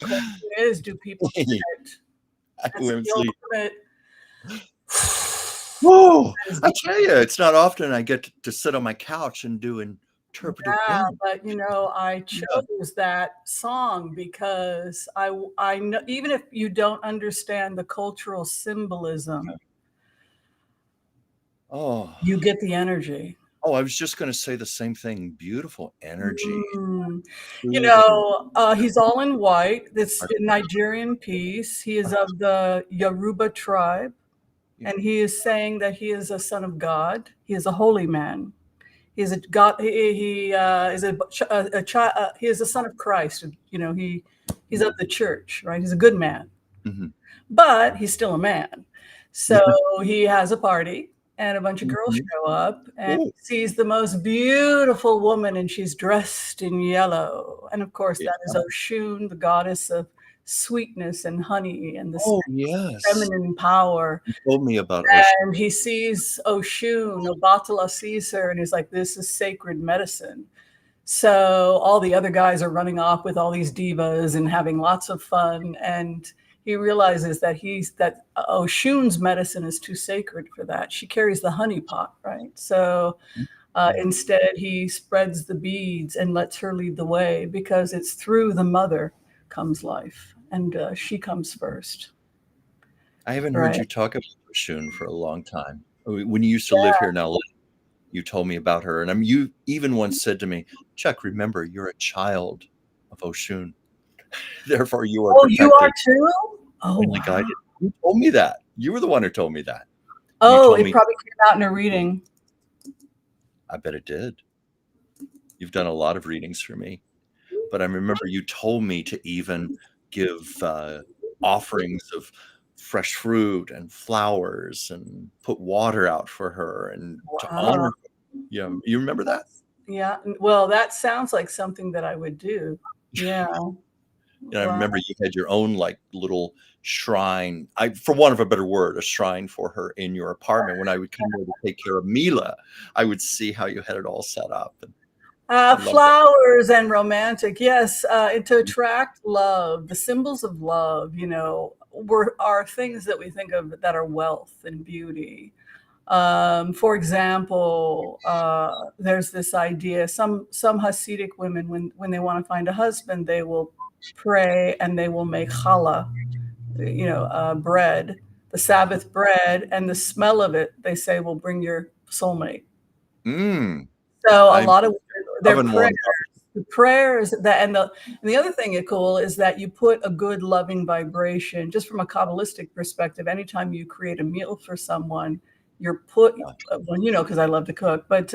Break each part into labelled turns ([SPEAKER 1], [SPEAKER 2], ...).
[SPEAKER 1] question is, do people get it? That's the
[SPEAKER 2] Whimsy.
[SPEAKER 1] ultimate.
[SPEAKER 2] Whoa! I tell you, it's not often I get to sit on my couch and do interpretive
[SPEAKER 1] Yeah,
[SPEAKER 2] dance.
[SPEAKER 1] but I chose that song because I know, even if you don't understand the cultural symbolism, you get the energy.
[SPEAKER 2] Oh, I was just going to say the same thing. Beautiful energy.
[SPEAKER 1] He's all in white. This Nigerian piece. He is of the Yoruba tribe, and he is saying that he is a son of God. He is a holy man. He is a God. He is a child. He is a son of Christ. He's of the church, right? He's a good man, but he's still a man. So he has a party, and a bunch of girls show up, and he sees the most beautiful woman, and she's dressed in yellow. And of course, that is Oshun, the goddess of sweetness and honey and the feminine power.
[SPEAKER 2] You told me about Oshun.
[SPEAKER 1] And he sees Oshun, Obatala sees her, and he's like, this is sacred medicine. So all the other guys are running off with all these divas and having lots of fun. And he realizes that Oshun's medicine is too sacred for that. She carries the honey pot, right? So instead, he spreads the beads and lets her lead the way, because it's through the mother comes life, and she comes first.
[SPEAKER 2] I haven't heard you talk about Oshun for a long time. When you used to live here in LA, you told me about her, and you even once said to me, "Chuck, remember, you're a child of Oshun. Therefore, you are protected."
[SPEAKER 1] You are too? Oh,
[SPEAKER 2] wow. You told me that. You were the one who told me that.
[SPEAKER 1] Oh, it probably came out in a reading.
[SPEAKER 2] I bet it did. You've done a lot of readings for me. But I remember you told me to even give offerings of fresh fruit and flowers and put water out for her and to honor her. Yeah, you remember that?
[SPEAKER 1] Yeah. Well, that sounds like something that I would do. Yeah.
[SPEAKER 2] And I remember you had your own little shrine, for want of a better word, a shrine for her in your apartment. When I would come over to take care of Mila, I would see how you had it all set up. And
[SPEAKER 1] flowers and romantic, yes, to attract love. The symbols of love, are things that we think of that are wealth and beauty. For example, there's this idea. Some Hasidic women, when they want to find a husband, they will pray and they will make challah, bread, the Sabbath bread, and the smell of it, they say, will bring your soulmate. So a lot of their prayers, and the other thing is cool is that you put a good loving vibration. Just from a Kabbalistic perspective, anytime you create a meal for someone, you're because I love to cook, but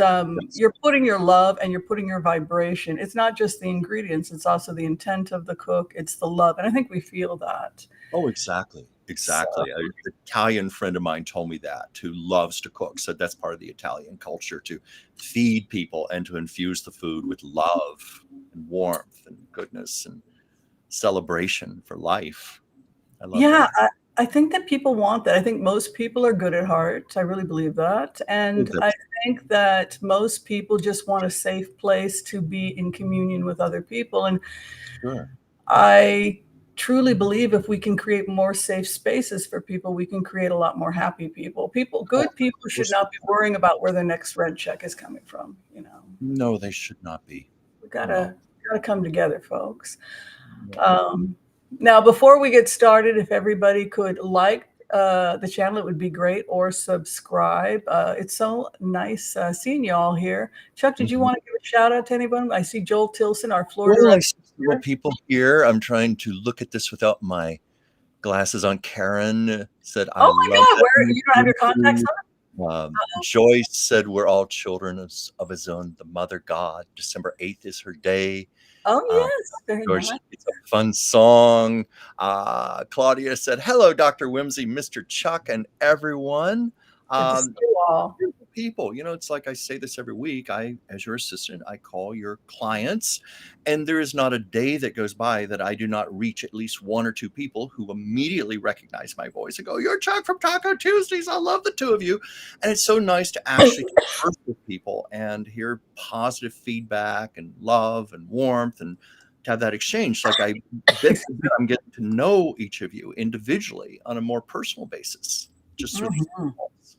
[SPEAKER 1] you're putting your love and you're putting your vibration. It's not just the ingredients, it's also the intent of the cook. It's the love. And I think we feel that.
[SPEAKER 2] Oh, exactly. Exactly. An Italian friend of mine told me that, who loves to cook. So that's part of the Italian culture, to feed people and to infuse the food with love and warmth and goodness and celebration for life. I love that.
[SPEAKER 1] I think that people want that. I think most people are good at heart. I really believe that. And I think that most people just want a safe place to be in communion with other people. And I truly believe if we can create more safe spaces for people, we can create a lot more happy people. Good people should not be worrying about where their next rent check is coming from.
[SPEAKER 2] No, they should not be.
[SPEAKER 1] We gotta come together, folks. Now, before we get started, if everybody could like the channel, it would be great, or subscribe. It's so nice seeing you all here. Chuck, did you want to give a shout out to anyone? I see Joel Tilson, our Florida.
[SPEAKER 2] Well, I see several people here. I'm trying to look at this without my glasses on. Karen said,
[SPEAKER 1] "Oh my God, where you don't have your contacts on?"
[SPEAKER 2] Joyce said, "We're all children of his own, the Mother God. December 8th is her day."
[SPEAKER 1] Oh, yes. Very
[SPEAKER 2] George,
[SPEAKER 1] nice.
[SPEAKER 2] it's a fun song. Claudia said, "Hello, Dr. Whimsy, Mr. Chuck, and everyone."
[SPEAKER 1] Good to see you all.
[SPEAKER 2] People, it's like I say this every week. As your assistant, I call your clients, and there is not a day that goes by that I do not reach at least one or two people who immediately recognize my voice and go, "You're Chuck from Taco Tuesdays. I love the two of you." And it's so nice to actually converse with people and hear positive feedback and love and warmth and to have that exchange. Like I'm getting to know each of you individually on a more personal basis. Just through these calls.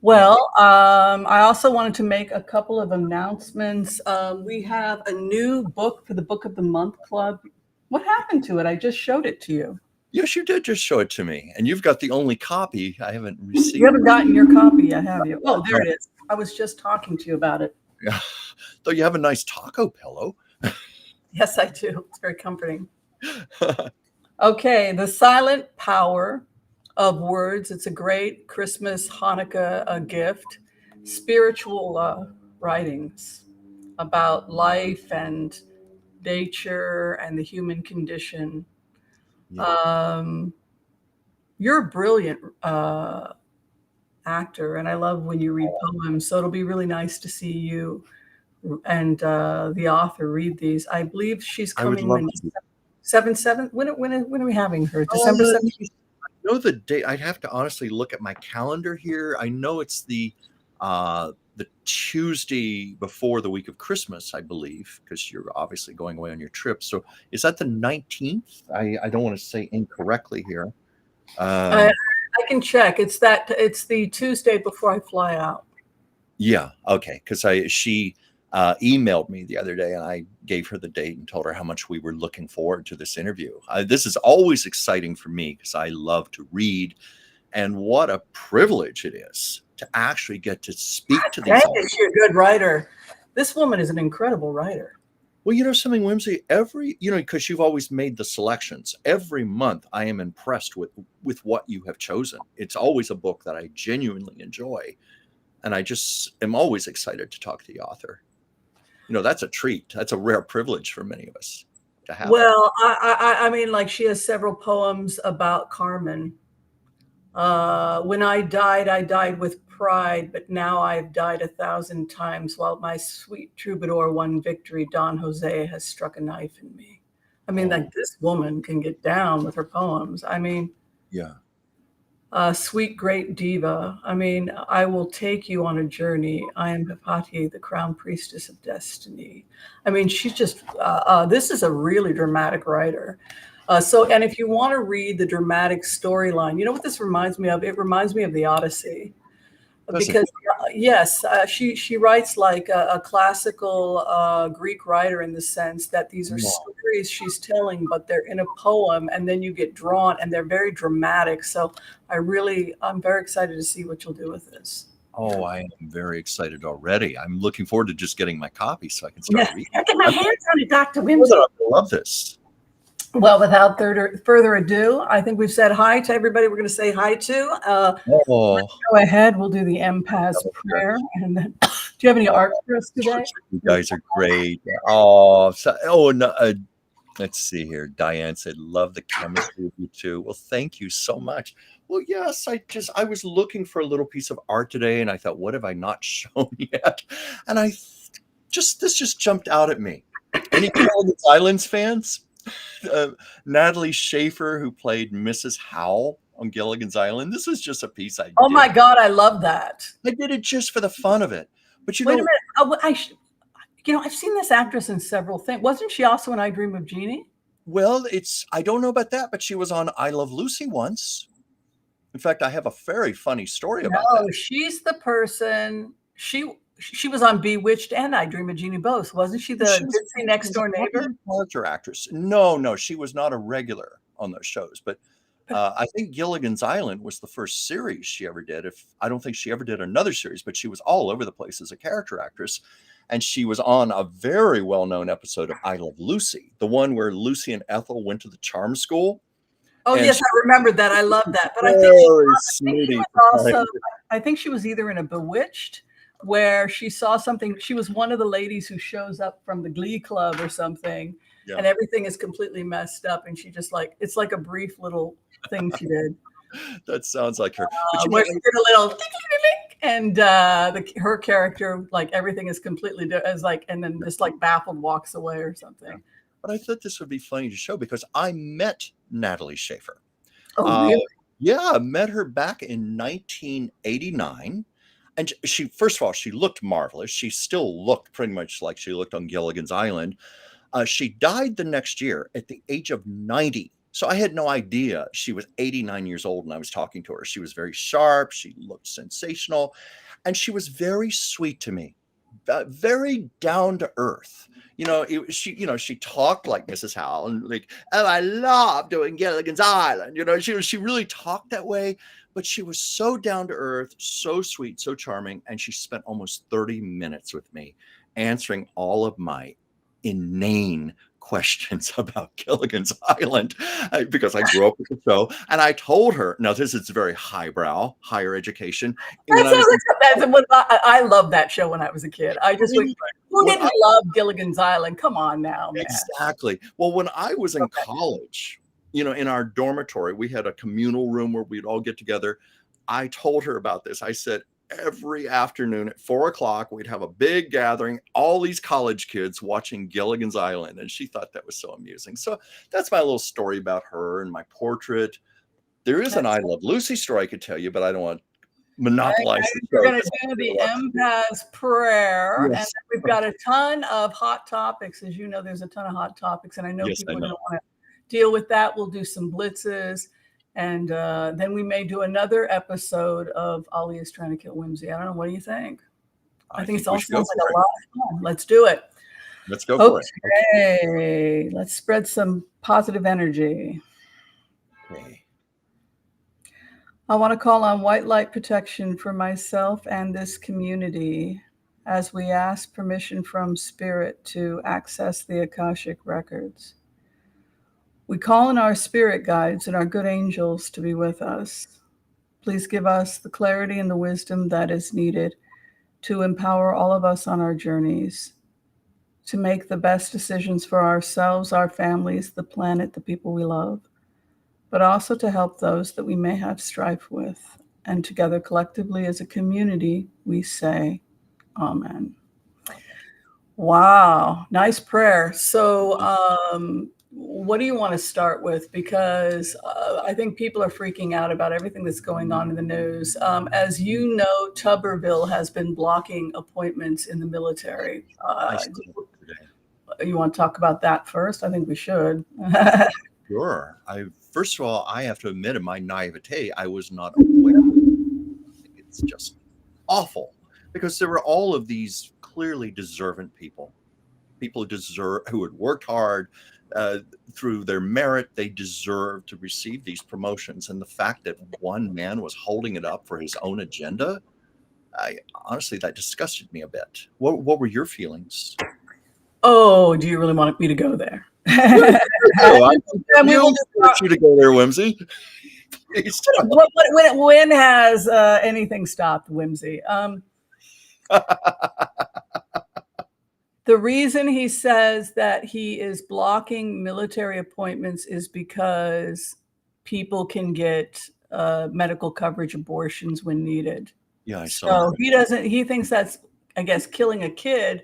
[SPEAKER 1] Well, I also wanted to make a couple of announcements. We have a new book for the Book of the Month Club. What happened to it? I just showed it to you.
[SPEAKER 2] Yes, you did just show it to me, and you've got the only copy I haven't received.
[SPEAKER 1] You haven't gotten your copy yet, have you? Oh, there it is. I was just talking to you about it.
[SPEAKER 2] Yeah. Though you have a nice taco pillow.
[SPEAKER 1] Yes, I do. It's very comforting. Okay, The Silent Power of Words. It's a great Christmas, Hanukkah gift. Spiritual writings about life and nature and the human condition. Yeah. You're a brilliant actor, and I love when you read poems. So it'll be really nice to see you and the author read these. I believe she's coming in 7/7. When are we having her? December 17th.
[SPEAKER 2] I know the date. I'd have to honestly look at my calendar here. I know it's the Tuesday before the week of Christmas, I believe, because you're obviously going away on your trip. So is that the 19th? I don't want to say incorrectly here.
[SPEAKER 1] I can check. It's the Tuesday before I fly out.
[SPEAKER 2] Yeah. Okay. Because she emailed me the other day, and I gave her the date and told her how much we were looking forward to this interview. This is always exciting for me because I love to read, and what a privilege it is to actually get to speak to these.
[SPEAKER 1] You're a good writer. This woman is an incredible writer.
[SPEAKER 2] Well, you know something, Whimsy, because you've always made the selections. Every month I am impressed with what you have chosen. It's always a book that I genuinely enjoy. And I just am always excited to talk to the author. That's a treat. That's a rare privilege for many of us to have.
[SPEAKER 1] Well, I mean, like, she has several poems about Carmen. When I died with pride, but now I've died 1,000 times while my sweet troubadour won victory. Don Jose has struck a knife in me. I mean, like, this woman can get down with her poems. I mean,
[SPEAKER 2] yeah.
[SPEAKER 1] Sweet great diva. I mean, I will take you on a journey. I am Hipati, the crown priestess of destiny. I mean, she's just, this is a really dramatic writer. And if you want to read the dramatic storyline, you know what this reminds me of? It reminds me of the Odyssey. Because yes, she writes like a classical Greek writer in the sense that these are stories she's telling, but they're in a poem, and then you get drawn, and they're very dramatic. So I'm very excited to see what you'll do with this.
[SPEAKER 2] Oh, I am very excited already. I'm looking forward to just getting my copy so I can start reading.
[SPEAKER 1] I get my hands on it, Dr. Whimsy.
[SPEAKER 2] I love this.
[SPEAKER 1] Well, without further ado, I think we've said hi to everybody we're going to say hi to. Go ahead. We'll do the Empath prayer. And then, do you have any art for us today?
[SPEAKER 2] You guys are great. Let's see here. Diane said, love the chemistry of you two. Well, thank you so much. Well, yes, I was looking for a little piece of art today, and I thought, what have I not shown yet? And this just jumped out at me. Any Giligans Islands fans? Natalie Shaffer, who played Mrs. Howell on Gilligan's Island. This is just a piece I did.
[SPEAKER 1] Oh my God, I love that.
[SPEAKER 2] I did it just for the fun of it. But
[SPEAKER 1] wait a minute. I've seen this actress in several things. Wasn't she also in I Dream of Jeannie?
[SPEAKER 2] Well, I don't know about that, but she was on I Love Lucy once. In fact, I have a very funny story about that.
[SPEAKER 1] Oh, she's the person. She was on Bewitched and I Dream of Jeannie both. Wasn't she the Ditsy Next Door Neighbor?
[SPEAKER 2] Character actress. No, she was not a regular on those shows. But I think Gilligan's Island was the first series she ever did. I don't think she ever did another series, but she was all over the place as a character actress. And she was on a very well-known episode of I Love Lucy, the one where Lucy and Ethel went to the charm school.
[SPEAKER 1] Oh, yes, I remembered that. I love that. But I think she was either in a Bewitched, where she saw something. She was one of the ladies who shows up from the Glee Club or something, and everything is completely messed up. And she just it's like a brief little thing she did.
[SPEAKER 2] That sounds like her.
[SPEAKER 1] Where she did a little, and her character, like, everything is completely and then just like baffled walks away or something.
[SPEAKER 2] But I thought this would be funny to show because I met Natalie Shaffer.
[SPEAKER 1] Oh, really?
[SPEAKER 2] Yeah, I met her back in 1989. And first of all, she looked marvelous. She still looked pretty much like she looked on Gilligan's Island. She died the next year at the age of 90. So I had no idea she was 89 years old when I was talking to her. She was very sharp. She looked sensational. And she was very sweet to me, very down to earth. She talked like Mrs. Howell and like, oh, I love doing Giligans Island. She really talked that way, but she was so down to earth, so sweet, so charming. And she spent almost 30 minutes with me answering all of my inane questions about Gilligan's Island because I grew up with the show. And I told her, now this is very highbrow, higher education.
[SPEAKER 1] I loved that show when I was a kid. I just went, who didn't love Gilligan's Island? Come on now, man.
[SPEAKER 2] Exactly. Well, when I was in college, in our dormitory, we had a communal room where we'd all get together. I told her about this. I said, every afternoon at 4 o'clock, we'd have a big gathering, all these college kids watching Gilligan's Island. And she thought that was so amusing. So that's my little story about her and my portrait. There is an I Love Lucy story I could tell you, but I don't want to monopolize the show.
[SPEAKER 1] We're going to do the Empath's prayer. Yes. And we've got a ton of hot topics. As you know, there's a ton of hot topics. And I know people are going to want to deal with that. We'll do some blitzes. And then we may do another episode of Ali is Trying to Kill Whimsy. I don't know. What do you think? I think it all sounds like a lot of fun. Let's do it.
[SPEAKER 2] Let's go for it.
[SPEAKER 1] Okay. Let's spread some positive energy.
[SPEAKER 2] Okay.
[SPEAKER 1] I want to call on white light protection for myself and this community as we ask permission from Spirit to access the Akashic records. We call on our spirit guides and our good angels to be with us. Please give us the clarity and the wisdom that is needed to empower all of us on our journeys, to make the best decisions for ourselves, our families, the planet, the people we love, but also to help those that we may have strife with. And together, collectively, as a community, we say, Amen. Wow, nice prayer. So, what do you want to start with? Because I think people are freaking out about everything that's going on in the news. As you know, Tubberville has been blocking appointments in the military. You want to talk about that first? I think we should.
[SPEAKER 2] Sure. First of all, I have to admit, in my naivete, I was not aware. It's just awful because there were all of these clearly deserving people who had worked hard. Through their merit, they deserve to receive these promotions. And the fact that one man was holding it up for his own agenda, honestly, that disgusted me a bit. What were your feelings?
[SPEAKER 1] Oh, do you really want me to go there?
[SPEAKER 2] I want you to go there, Whimsy.
[SPEAKER 1] When has anything stopped Whimsy? The reason he says that he is blocking military appointments is because people can get medical coverage abortions when needed.
[SPEAKER 2] Yeah, I saw
[SPEAKER 1] that. He thinks that's, I guess, killing a kid.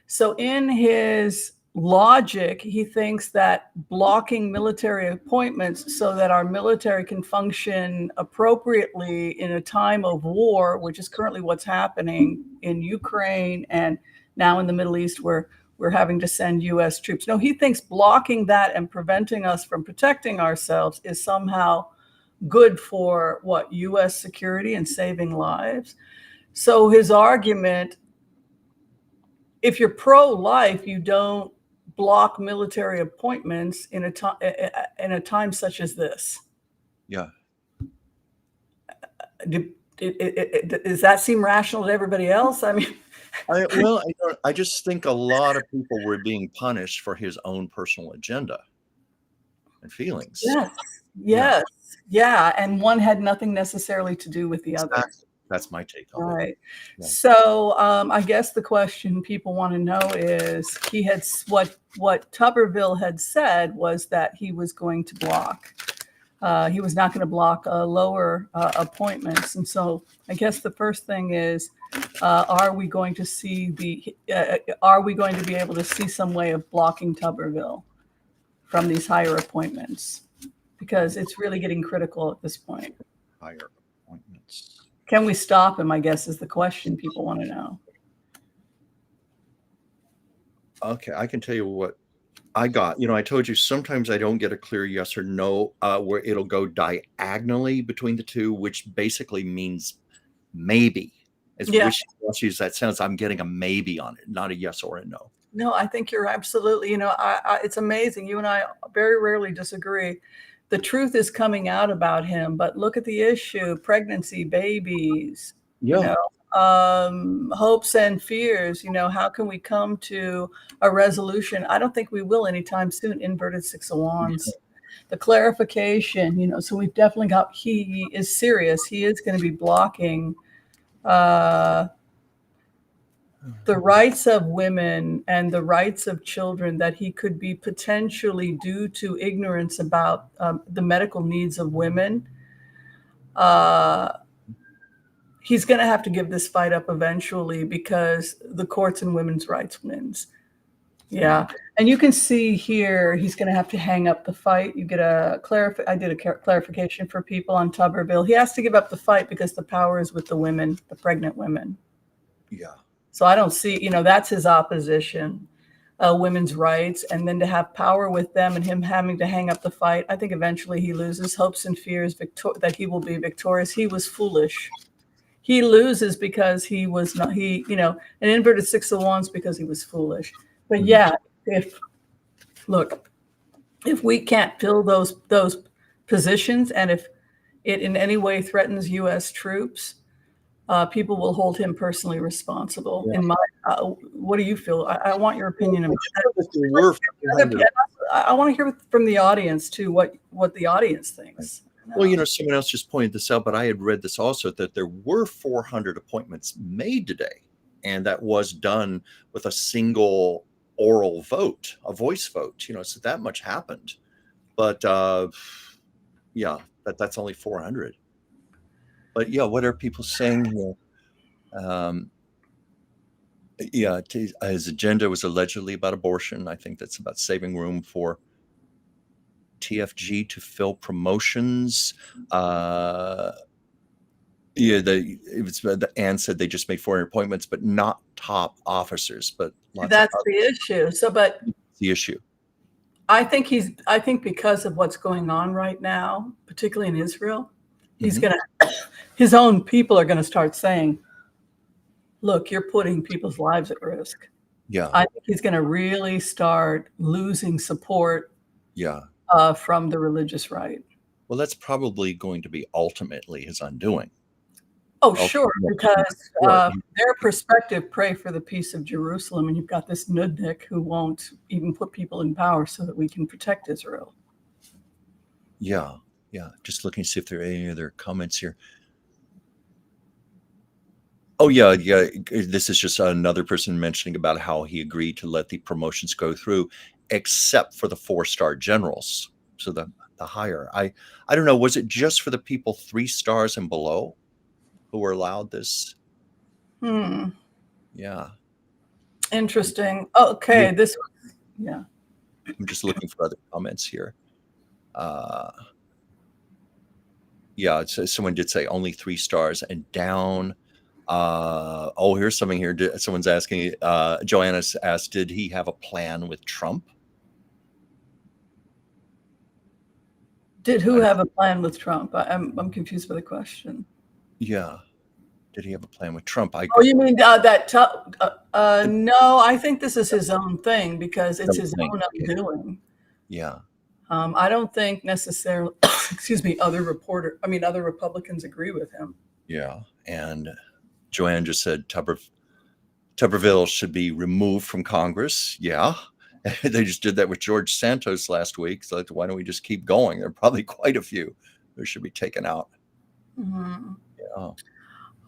[SPEAKER 1] So in his logic, he thinks that blocking military appointments so that our military can function appropriately in a time of war, which is currently what's happening in Ukraine and now in the Middle East, where we're having to send U.S. troops. No, he thinks blocking that and preventing us from protecting ourselves is somehow good for what? U.S. security and saving lives. So his argument, if you're pro-life, you don't block military appointments in a time such as this.
[SPEAKER 2] Yeah.
[SPEAKER 1] Does that seem rational to everybody else? I mean,
[SPEAKER 2] I just think a lot of people were being punished for his own personal agenda and feelings.
[SPEAKER 1] Yes. Yeah. And one had nothing necessarily to do with the other.
[SPEAKER 2] That's my take on it.
[SPEAKER 1] Right. Yeah. So I guess the question people want to know is what Tubberville had said was that he was going to block. He was not going to block lower appointments. And so I guess the first thing is, are we going to be able to see some way of blocking Tubberville from these higher appointments? Because it's really getting critical at this point.
[SPEAKER 2] Higher appointments.
[SPEAKER 1] Can we stop him, I guess, is the question people want to know.
[SPEAKER 2] Okay, I can tell you what I told you sometimes I don't get a clear yes or no, where it'll go diagonally between the two, which basically means maybe. As
[SPEAKER 1] Yeah.
[SPEAKER 2] wishy-washy as that sounds, I'm getting a maybe on it, not a yes or a no.
[SPEAKER 1] No, I think you're absolutely, it's amazing. You and I very rarely disagree. The truth is coming out about him, but look at the issue, pregnancy, babies,
[SPEAKER 2] Yeah.
[SPEAKER 1] hopes and fears, how can we come to a resolution? I don't think we will anytime soon. Inverted Six of Wands. The clarification, so we've definitely he is serious. He is going to be blocking the rights of women and the rights of children that he could be potentially due to ignorance about the medical needs of women. He's going to have to give this fight up eventually because the courts and women's rights wins. Yeah. And you can see here, he's going to have to hang up the fight. You get I did a clarification for people on Tubberville. He has to give up the fight because the power is with the women, the pregnant women.
[SPEAKER 2] Yeah.
[SPEAKER 1] So I don't see, that's his opposition, women's rights, and then to have power with them and him having to hang up the fight. I think eventually he loses. Hopes and fears that he will be victorious. He was foolish. He loses because he was not, an inverted Six of Wands because he was foolish. But yeah, if we can't fill those positions, and if it in any way threatens U.S. troops, people will hold him personally responsible.
[SPEAKER 2] Yeah.
[SPEAKER 1] What do you feel? I want your opinion about
[SPEAKER 2] that.
[SPEAKER 1] I want to hear from the audience too, what the audience thinks.
[SPEAKER 2] Well, someone else just pointed this out, but I had read this also, that there were 400 appointments made today, and that was done with a single oral vote, a voice vote, so that much happened. But that's only 400. But yeah, what are people saying here? His agenda was allegedly about abortion. I think that's about saving room for TFG to fill promotions. Anne said they just made 400 appointments, but not top officers. But
[SPEAKER 1] that's the issue.
[SPEAKER 2] The issue.
[SPEAKER 1] I think because of what's going on right now, particularly in Israel, his own people are going to start saying, look, you're putting people's lives at risk.
[SPEAKER 2] Yeah.
[SPEAKER 1] I think he's going to really start losing support.
[SPEAKER 2] Yeah.
[SPEAKER 1] From the religious right.
[SPEAKER 2] Well, that's probably going to be ultimately his undoing.
[SPEAKER 1] Oh, sure, because their perspective, pray for the peace of Jerusalem, and you've got this nudnik who won't even put people in power so that we can protect Israel.
[SPEAKER 2] Yeah. Just looking to see if there are any other comments here. Oh, yeah. This is just another person mentioning about how he agreed to let the promotions go through, except for the 4-star generals. So the higher. I don't know. Was it just for the people 3 stars and below who were allowed this? Yeah.
[SPEAKER 1] Interesting. Okay. Yeah.
[SPEAKER 2] I'm just looking for other comments here. Someone did say only 3 stars and down. Here's something here. Someone's asking, Joanna asked, did he have a plan with Trump?
[SPEAKER 1] Did who have a plan with Trump? I'm confused by the question.
[SPEAKER 2] Yeah. Did he have a plan with Trump?
[SPEAKER 1] You mean that? No, I think this is his own thing because it's his own undoing.
[SPEAKER 2] Yeah.
[SPEAKER 1] I don't think necessarily, other Republicans agree with him.
[SPEAKER 2] Yeah. And Joanne just said Tubberville should be removed from Congress. Yeah. They just did that with George Santos last week. So why don't we just keep going? There are probably quite a few who should be taken out.
[SPEAKER 1] Mm-hmm.
[SPEAKER 2] Yeah.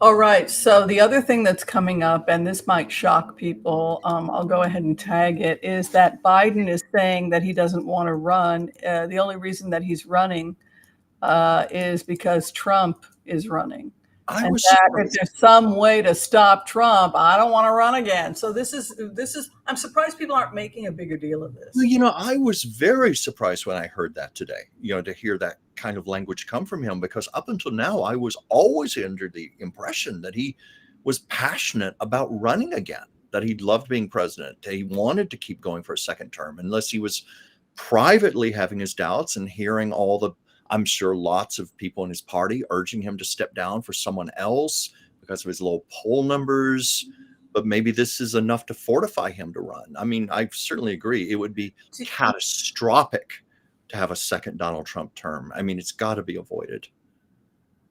[SPEAKER 1] All right. So the other thing that's coming up, and this might shock people, I'll go ahead and tag it, is that Biden is saying that he doesn't want to run. The only reason that he's running is because Trump is running. If there's some way to stop Trump, I don't want to run again. So this is. I'm surprised people aren't making a bigger deal of this.
[SPEAKER 2] Well, I was very surprised when I heard that today. To hear that kind of language come from him, because up until now, I was always under the impression that he was passionate about running again. that he loved being president. He wanted to keep going for a second term, unless he was privately having his doubts and hearing all the, I'm sure, lots of people in his party urging him to step down for someone else because of his low poll numbers. But maybe this is enough to fortify him to run. I mean, I certainly agree. It would be catastrophic to have a second Donald Trump term. I mean, it's got to be avoided.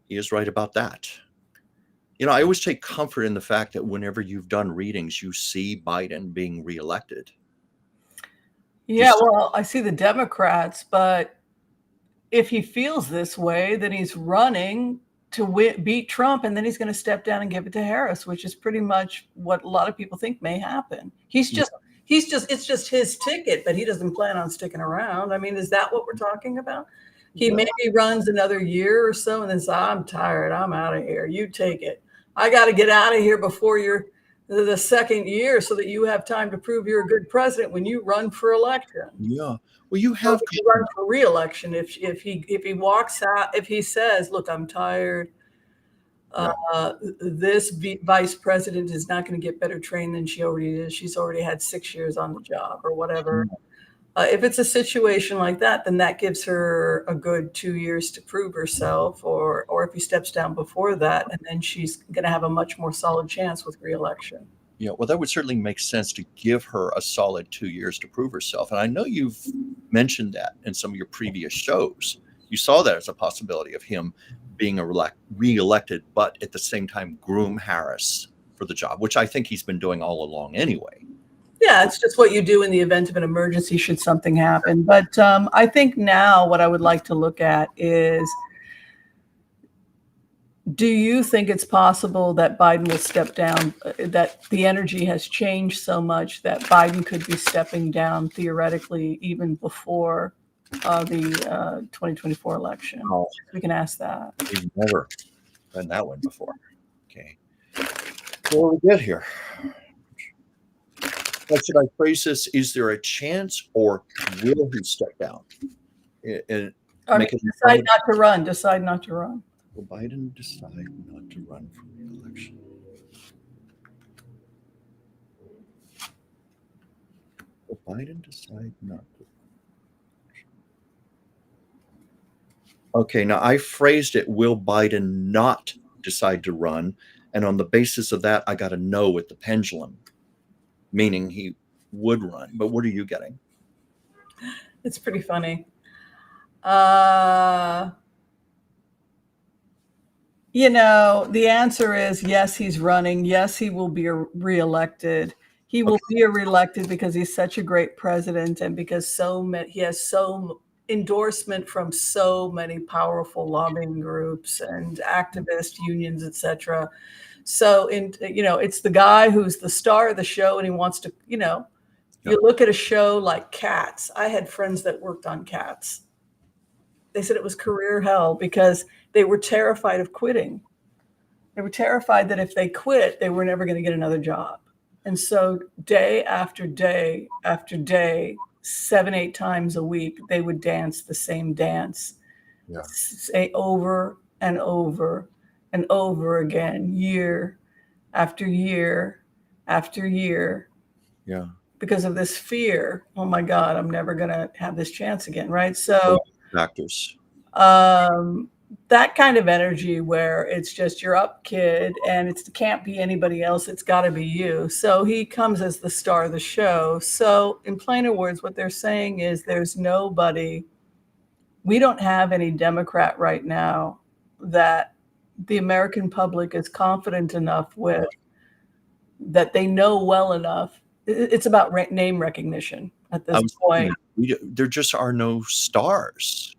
[SPEAKER 2] He is right about that. You know, I always take comfort in the fact that whenever you've done readings, you see Biden being reelected.
[SPEAKER 1] Yeah, well, I see the Democrats, but if he feels this way, then he's running to beat Trump, and then he's going to step down and give it to Harris, which is pretty much what a lot of people think may happen. It's just his ticket, but he doesn't plan on sticking around. I mean, is that what we're talking about? He maybe runs another year or so and then says, I'm tired, I'm out of here. You take it. I got to get out of here before the second year so that you have time to prove you're a good president when you run for election.
[SPEAKER 2] Yeah. Well, you have
[SPEAKER 1] to run for re-election. If he walks out, if he says, look, I'm tired, this vice president is not going to get better trained than she already is. She's already had 6 years on the job or whatever. If it's a situation like that, then that gives her a good 2 years to prove herself, or if he steps down before that, and then she's going to have a much more solid chance with re-election.
[SPEAKER 2] Yeah, well, that would certainly make sense to give her a solid 2 years to prove herself. And I know you've mentioned that in some of your previous shows. You saw that as a possibility of him being re-elected, but at the same time groom Harris for the job, which I think he's been doing all along anyway.
[SPEAKER 1] Yeah, it's just what you do in the event of an emergency should something happen. But I think now what I would like to look at is, do you think it's possible that Biden will step down, that the energy has changed so much that Biden could be stepping down theoretically even before the 2024 election?
[SPEAKER 2] Oh,
[SPEAKER 1] we can ask that.
[SPEAKER 2] We've never done that one before. Okay. What we get here? How should I phrase this? Is there a chance, or will he step down?
[SPEAKER 1] Decide not to run. Decide not to run.
[SPEAKER 2] Will Biden decide not to run for re-election? Will Biden decide not to? Okay, now I phrased it, will Biden not decide to run? And on the basis of that, I got a no with the pendulum, meaning he would run. But what are you getting?
[SPEAKER 1] It's pretty funny. You know, the answer is yes, he's running. Yes, he will be reelected. He will be reelected because he's such a great president, and because he has so endorsement from so many powerful lobbying groups and activist unions, etc. So, it's the guy who's the star of the show, and he wants to, you look at a show like Cats. I had friends that worked on Cats. They said it was career hell because they were terrified of quitting. They were terrified that if they quit, they were never going to get another job. And so day after day after day, 7-8 times a week, they would dance the same dance. Yeah. Say over and over and over again, year after year after year.
[SPEAKER 2] Yeah.
[SPEAKER 1] Because of this fear. Oh my God, I'm never going to have this chance again. Right. So
[SPEAKER 2] factors.
[SPEAKER 1] That kind of energy where it's just you're up, kid, and it can't be anybody else. It's got to be you. So he comes as the star of the show. So in plainer words, what they're saying is there's nobody. We don't have any Democrat right now that the American public is confident enough with, that they know well enough. It's about name recognition at this point.
[SPEAKER 2] There just are no stars,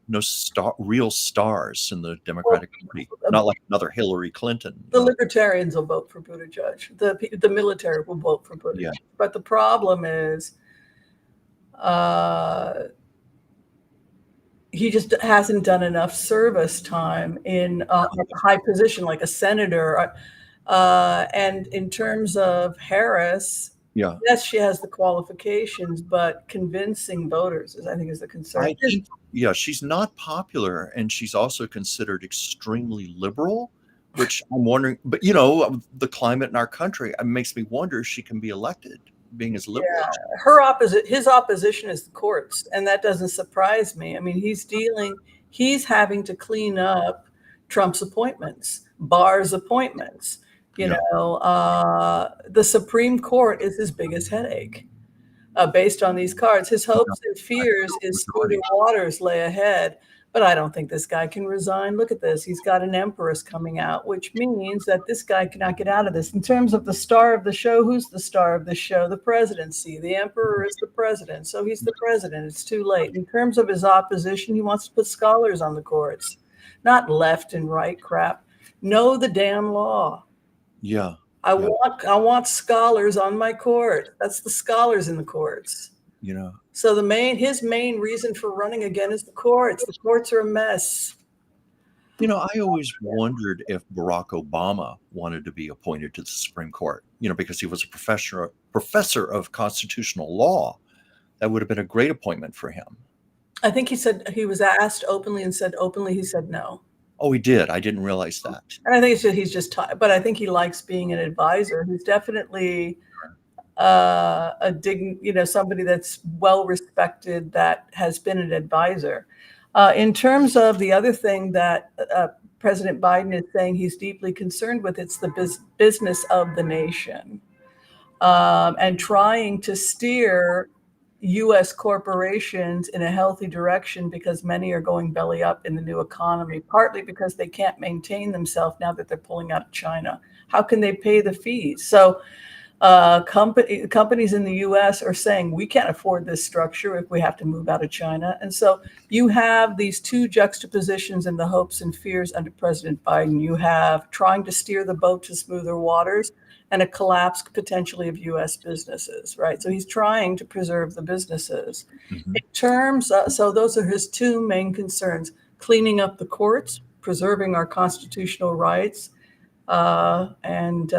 [SPEAKER 2] real stars in the Democratic Party. Not like another Hillary Clinton.
[SPEAKER 1] The libertarians will vote for Buttigieg. The military will vote for Buttigieg. Yeah. But the problem is, he just hasn't done enough service time in a high position like a senator. And in terms of Harris, yeah, yes, she has the qualifications, but convincing voters I think is the concern.
[SPEAKER 2] Yeah, she's not popular, and she's also considered extremely liberal, which I'm wondering, but the climate in our country, it makes me wonder if she can be elected, being as liberal.
[SPEAKER 1] Yeah, his opposition is the courts, and that doesn't surprise me. I mean, he's having to clean up Trump's appointments, Barr's appointments. The Supreme Court is his biggest headache. Based on these cards, his hopes and fears is smoother waters lay ahead. But I don't think this guy can resign. Look at this. He's got an empress coming out, which means that this guy cannot get out of this. In terms of the star of the show, who's the star of the show? The presidency. The emperor is the president. So he's the president. It's too late. In terms of his opposition, he wants to put scholars on the courts, not left and right crap. Know the damn law.
[SPEAKER 2] Yeah.
[SPEAKER 1] I want scholars on my court. That's the scholars in the courts. So his main reason for running again is the courts. The courts are a mess.
[SPEAKER 2] I always wondered if Barack Obama wanted to be appointed to the Supreme Court, because he was a professor of constitutional law. That would have been a great appointment for him.
[SPEAKER 1] I think he was asked openly and said openly, he said no.
[SPEAKER 2] Oh, he did. I didn't realize that.
[SPEAKER 1] And I think he's just but I think he likes being an advisor. He's definitely somebody that's well respected, that has been an advisor. In terms of the other thing that President Biden is saying he's deeply concerned with, it's the business of the nation, and trying to steer U.S. corporations in a healthy direction, because many are going belly up in the new economy, partly because they can't maintain themselves now that they're pulling out of China. How can they pay the fees? So companies in the U.S. are saying, we can't afford this structure if we have to move out of China. And so you have these two juxtapositions in the hopes and fears under President Biden. You have trying to steer the boat to smoother waters, and a collapse potentially of U.S. businesses, right? So he's trying to preserve the businesses.
[SPEAKER 2] Mm-hmm.
[SPEAKER 1] In terms so those are his two main concerns: cleaning up the courts, preserving our constitutional rights, and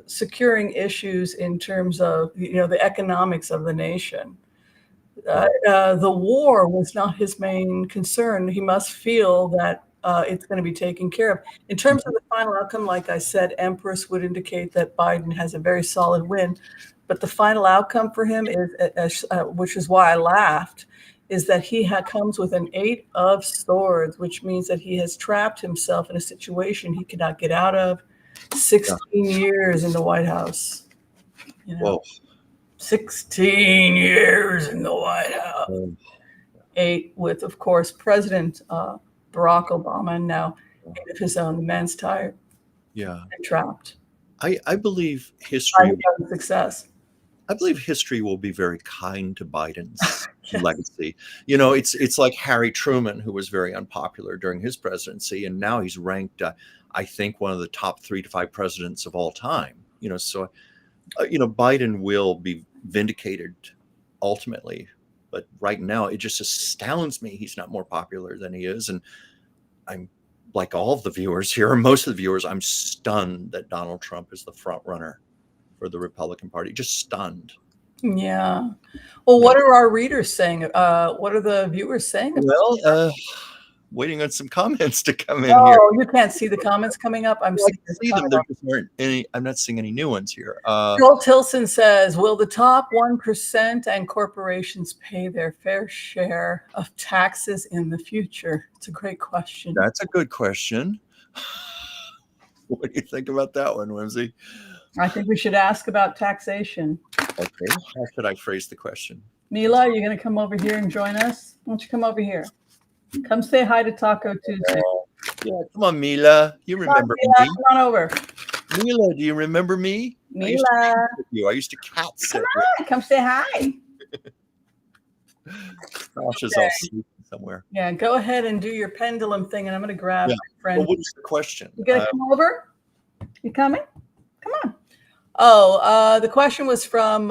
[SPEAKER 1] securing issues in terms of the economics of the nation. The war was not his main concern. He must feel that it's going to be taken care of. In terms of the final outcome, like I said, Empress would indicate that Biden has a very solid win. But the final outcome for him is, which is why I laughed, is that he comes with an 8 of swords, which means that he has trapped himself in a situation he cannot get out of. 16 years in the White House.
[SPEAKER 2] Whoa.
[SPEAKER 1] 16 years in the White House. 8 with, of course, President Barack Obama, and now 8 of his own. The man's tired.
[SPEAKER 2] Yeah.
[SPEAKER 1] And trapped.
[SPEAKER 2] I believe history.
[SPEAKER 1] Success.
[SPEAKER 2] I believe history will be very kind to Biden's legacy. It's like Harry Truman, who was very unpopular during his presidency, and now he's ranked, I think, one of the top 3 to 5 presidents of all time. So Biden will be vindicated ultimately, but right now it just astounds me he's not more popular than he is. And I'm like all of the viewers here, most of the viewers, I'm stunned that Donald Trump is the front runner for the Republican Party. Just stunned.
[SPEAKER 1] Yeah. Well, what are our readers saying? What are the viewers saying?
[SPEAKER 2] Well, waiting on some comments to come in here.
[SPEAKER 1] Oh, you can't see the comments coming up? I'm
[SPEAKER 2] seeing them. There just aren't any. I'm not seeing any new ones here.
[SPEAKER 1] Joel Tilson says, will the top 1% and corporations pay their fair share of taxes in the future? It's a great question.
[SPEAKER 2] That's a good question. What do you think about that one, Whimsy?
[SPEAKER 1] I think we should ask about taxation.
[SPEAKER 2] Okay. How should I phrase the question?
[SPEAKER 1] Mila, are you going to come over here and join us? Why don't you come over here? Come say hi to Taco Tuesday.
[SPEAKER 2] Yeah, come on, Mila. You remember me?
[SPEAKER 1] Come on over.
[SPEAKER 2] Mila, do you remember me?
[SPEAKER 1] Mila.
[SPEAKER 2] I used to cat sit.
[SPEAKER 1] Come on, come say hi.
[SPEAKER 2] Josh is all sleeping somewhere.
[SPEAKER 1] Yeah, go ahead and do your pendulum thing, and I'm going to grab my friend.
[SPEAKER 2] Well, what is the question?
[SPEAKER 1] You going to come over? You coming? Come on. Oh, the question was from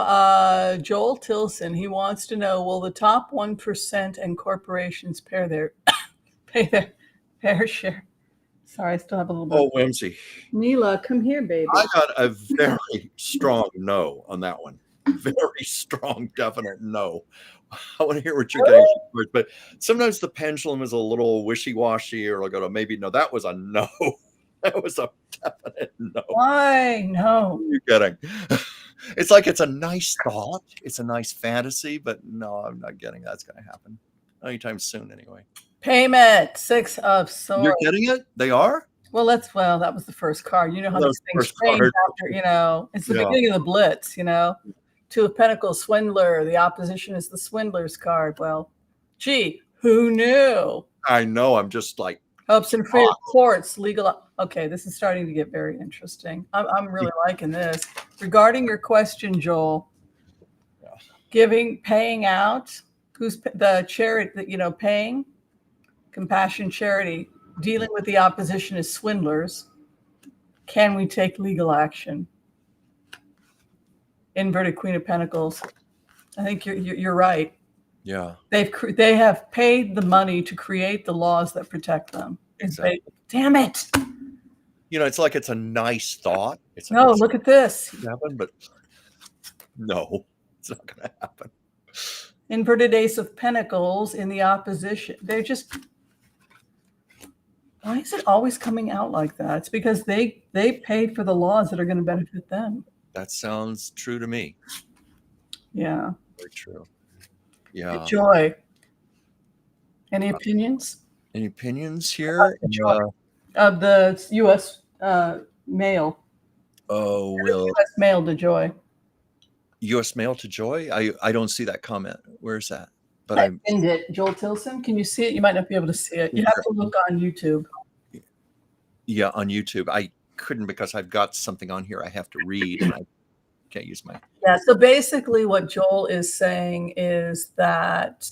[SPEAKER 1] Joel Tilson. He wants to know, will the top 1% and corporations pay their fair share? Sorry, I still have a little bit.
[SPEAKER 2] Oh, Whimsy.
[SPEAKER 1] Mila, come here, baby.
[SPEAKER 2] I got a very strong no on that one. Very strong, definite no. I want to hear what you're getting first, but sometimes the pendulum is a little wishy-washy, or I'll go to maybe no. That was a no. That was a definite no.
[SPEAKER 1] Why? No.
[SPEAKER 2] You're kidding. It's like it's a nice thought. It's a nice fantasy, but no, I'm not getting that's going to happen anytime soon anyway.
[SPEAKER 1] Payment, 6 of swords.
[SPEAKER 2] You're getting it? They are?
[SPEAKER 1] Well, that was the first card. You know how
[SPEAKER 2] That
[SPEAKER 1] these
[SPEAKER 2] was the
[SPEAKER 1] things
[SPEAKER 2] first
[SPEAKER 1] change
[SPEAKER 2] card.
[SPEAKER 1] after, it's the
[SPEAKER 2] Yeah.
[SPEAKER 1] beginning of the Blitz, 2 of Pentacles, Swindler. The opposition is the Swindler's card. Well, gee, who knew?
[SPEAKER 2] I know. I'm just like,
[SPEAKER 1] Hopes and fears, courts, legal. Okay, this is starting to get very interesting. I'm really liking this. Regarding your question, Joel, paying out, who's the charity that, paying? Compassion, charity. Dealing with the opposition is swindlers. Can we take legal action? Inverted Queen of Pentacles. I think you're right.
[SPEAKER 2] yeah.
[SPEAKER 1] They have paid the money to create the laws that protect them.
[SPEAKER 2] Exactly.
[SPEAKER 1] Damn it.
[SPEAKER 2] It's like it's a nice thought.
[SPEAKER 1] Look at this.
[SPEAKER 2] Happen, but no, it's not going to happen.
[SPEAKER 1] Inverted Ace of Pentacles in the opposition. Why is it always coming out like that? It's because they paid for the laws that are going to benefit them.
[SPEAKER 2] That sounds true to me.
[SPEAKER 1] Yeah.
[SPEAKER 2] Very true. Yeah.
[SPEAKER 1] Joy. Any opinions?
[SPEAKER 2] Any opinions here?
[SPEAKER 1] Of the U.S. mail.
[SPEAKER 2] Oh, well.
[SPEAKER 1] U.S. mail to Joy.
[SPEAKER 2] U.S. mail to Joy? I don't see that comment. Where's that? But
[SPEAKER 1] I pinned it. Joel Tilson. Can you see it? You might not be able to see it. You have to look on YouTube.
[SPEAKER 2] Yeah, on YouTube. I couldn't because I've got something on here I have to read and I can't use my.
[SPEAKER 1] Yeah. So basically, what Joel is saying is that,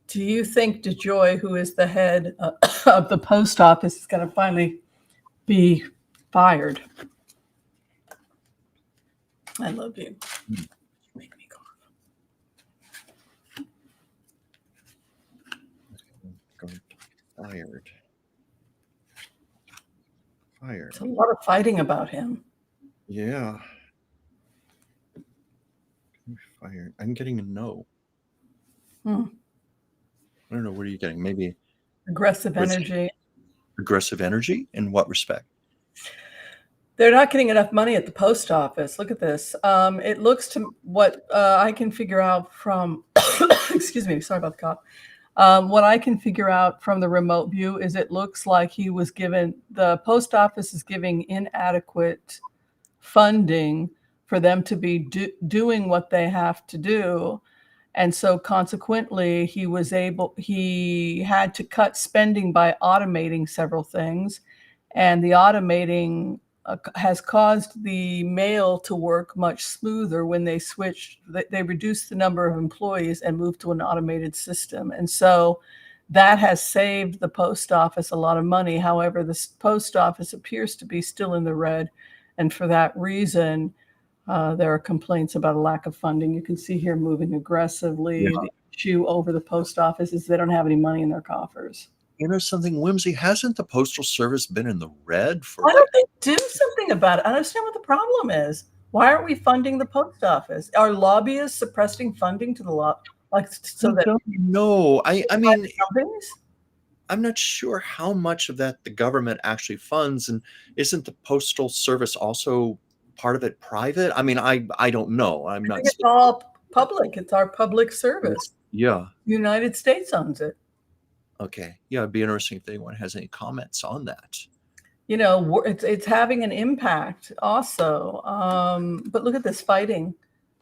[SPEAKER 1] do you think DeJoy, who is the head of the post office, is going to finally be fired? I love you. Make me cough.
[SPEAKER 2] Fired.
[SPEAKER 1] There's a lot of fighting about him.
[SPEAKER 2] Yeah. Fired. I'm getting a no. I don't know. What are you getting? Maybe
[SPEAKER 1] aggressive energy.
[SPEAKER 2] Aggressive energy? In what respect?
[SPEAKER 1] They're not getting enough money at the post office. Look at this. It looks to what I can figure out from, excuse me, sorry about the cough. What I can figure out from the remote view is it looks like the post office is giving inadequate funding for them to be doing what they have to do. And so consequently, he had to cut spending by automating several things. And the automating has caused the mail to work much smoother when they switched. They reduced the number of employees and moved to an automated system. And so that has saved the post office a lot of money. However, the post office appears to be still in the red. And for that reason, there are complaints about a lack of funding. You can see here moving aggressively. Yeah. The issue over the post office is they don't have any money in their coffers.
[SPEAKER 2] You know something, Whimsy, hasn't the Postal Service been in the red for?
[SPEAKER 1] Why don't they do something about it? I understand what the problem is. Why aren't we funding the post office? Are lobbyists suppressing funding to the law?
[SPEAKER 2] No, I mean, I'm not sure how much of that the government actually funds, and isn't the Postal Service also part of it private? I mean, I don't know. I think
[SPEAKER 1] it's all public. It's our public service.
[SPEAKER 2] Yeah.
[SPEAKER 1] United States owns it.
[SPEAKER 2] Okay. Yeah, it'd be interesting if anyone has any comments on that.
[SPEAKER 1] It's having an impact also. But look at this fighting.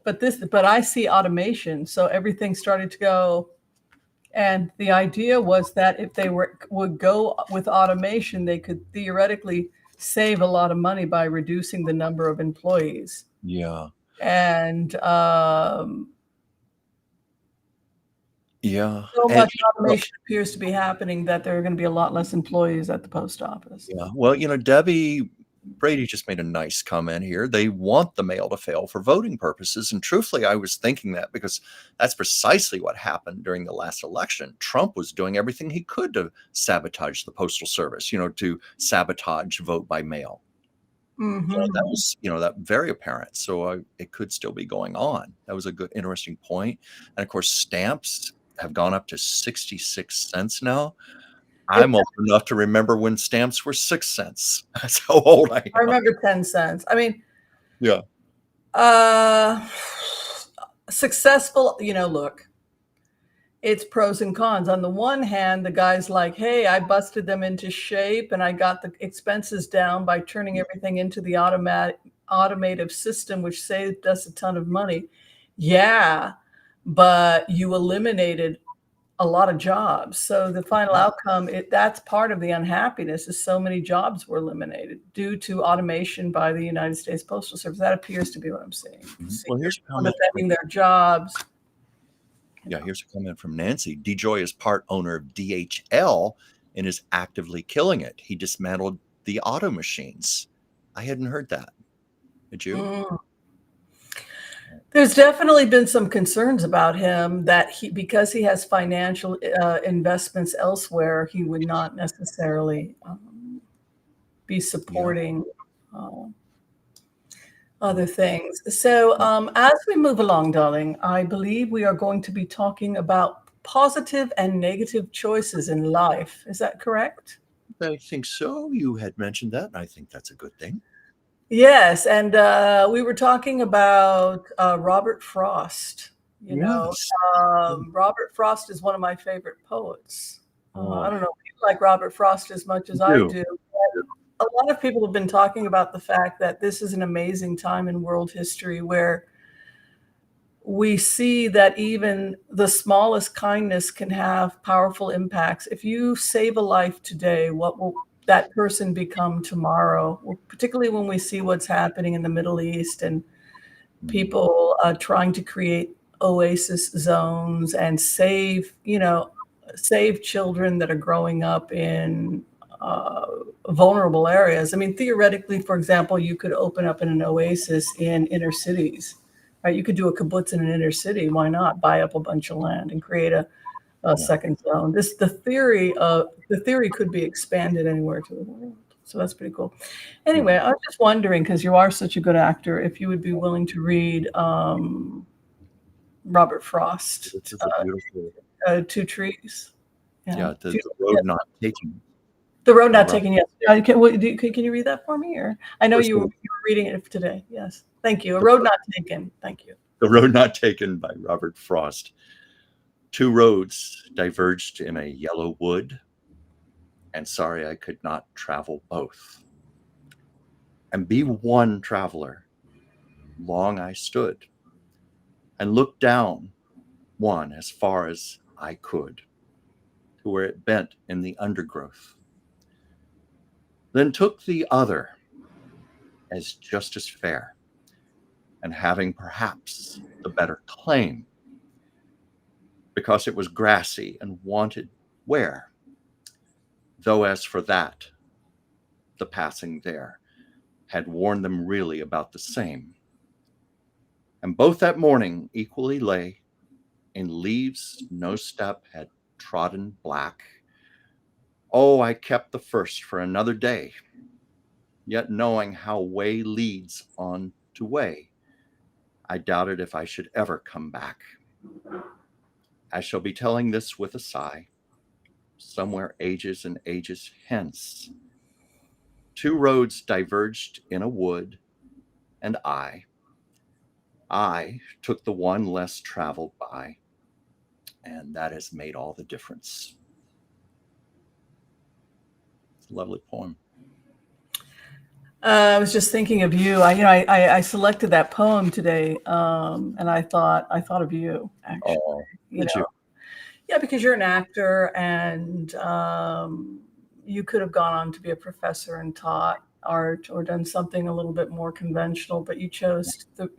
[SPEAKER 1] But I see automation. So everything started to go. And the idea was that if they would go with automation, they could theoretically save a lot of money by reducing the number of employees.
[SPEAKER 2] Yeah.
[SPEAKER 1] And
[SPEAKER 2] yeah.
[SPEAKER 1] So much automation appears to be happening that there are going to be a lot less employees at the post office.
[SPEAKER 2] Yeah. Well, Debbie Brady just made a nice comment here. They want the mail to fail for voting purposes. And truthfully, I was thinking that because that's precisely what happened during the last election. Trump was doing everything he could to sabotage the Postal Service, to sabotage vote by mail.
[SPEAKER 1] Mm-hmm.
[SPEAKER 2] So that was, that very apparent. So it could still be going on. That was a good, interesting point. And of course, stamps have gone up to 66 cents now. I'm old enough to remember when stamps were 6 cents. That's how old I
[SPEAKER 1] I
[SPEAKER 2] am.
[SPEAKER 1] remember 10 cents. I mean,
[SPEAKER 2] Yeah.
[SPEAKER 1] Successful, look, it's pros and cons. On the one hand, the guy's like, hey, I busted them into shape and I got the expenses down by turning everything into the automated system, which saved us a ton of money. Yeah, but you eliminated a lot of jobs. So the final outcome, that's part of the unhappiness, is so many jobs were eliminated due to automation by the United States Postal Service. That appears to be what I'm seeing.
[SPEAKER 2] Well, here's a comment.
[SPEAKER 1] Defending their jobs.
[SPEAKER 2] Yeah, here's a comment from Nancy. Dejoy is part owner of DHL and is actively killing it. He dismantled the auto machines. I hadn't heard that. Did you?
[SPEAKER 1] There's definitely been some concerns about him that because he has financial investments elsewhere, he would not necessarily be supporting other things. So as we move along, darling, I believe we are going to be talking about positive and negative choices in life. Is that correct?
[SPEAKER 2] I think so. You had mentioned that, and I think that's a good thing.
[SPEAKER 1] Yes, and we were talking about Robert Frost. Robert Frost is one of my favorite poets. I don't know if you like Robert Frost as much as I do. But a lot of people have been talking about the fact that this is an amazing time in world history where we see that even the smallest kindness can have powerful impacts. If you save a life today, what will that person become tomorrow? Particularly when we see what's happening in the Middle East and people trying to create oasis zones and save children that are growing up in vulnerable areas. I mean, theoretically, for example, you could open up in an oasis in inner cities, right? You could do a kibbutz in an inner city. Why not buy up a bunch of land and create a second zone? The theory could be expanded anywhere to the world. So that's pretty cool. Anyway, I was just wondering, because you are such a good actor, if you would be willing to read Robert Frost,
[SPEAKER 2] This is a beautiful
[SPEAKER 1] Two Trees.
[SPEAKER 2] the road not taken.
[SPEAKER 1] The road not taken yet. Can you read that for me? Or I know you were reading it today. Yes. Thank you. A road not taken. Thank you.
[SPEAKER 2] The Road Not Taken by Robert Frost. Two roads diverged in a yellow wood, and sorry I could not travel both. And be one traveler. Long I stood, and looked down one as far as I could, to where it bent in the undergrowth. Then took the other as just as fair, and having perhaps the better claim, because it was grassy and wanted wear. Though as for that, the passing there had warned them really about the same. And both that morning equally lay in leaves no step had trodden black. Oh, I kept the first for another day, yet knowing how way leads on to way, I doubted if I should ever come back. I shall be telling this with a sigh, somewhere ages and ages hence. Two roads diverged in a wood, and I took the one less traveled by, and that has made all the difference. It's a lovely poem.
[SPEAKER 1] I was just thinking of you. I selected that poem today, and I thought of you, actually.
[SPEAKER 2] Oh, did you?
[SPEAKER 1] Yeah, because you're an actor, and you could have gone on to be a professor and taught art or done something a little bit more conventional, but you chose to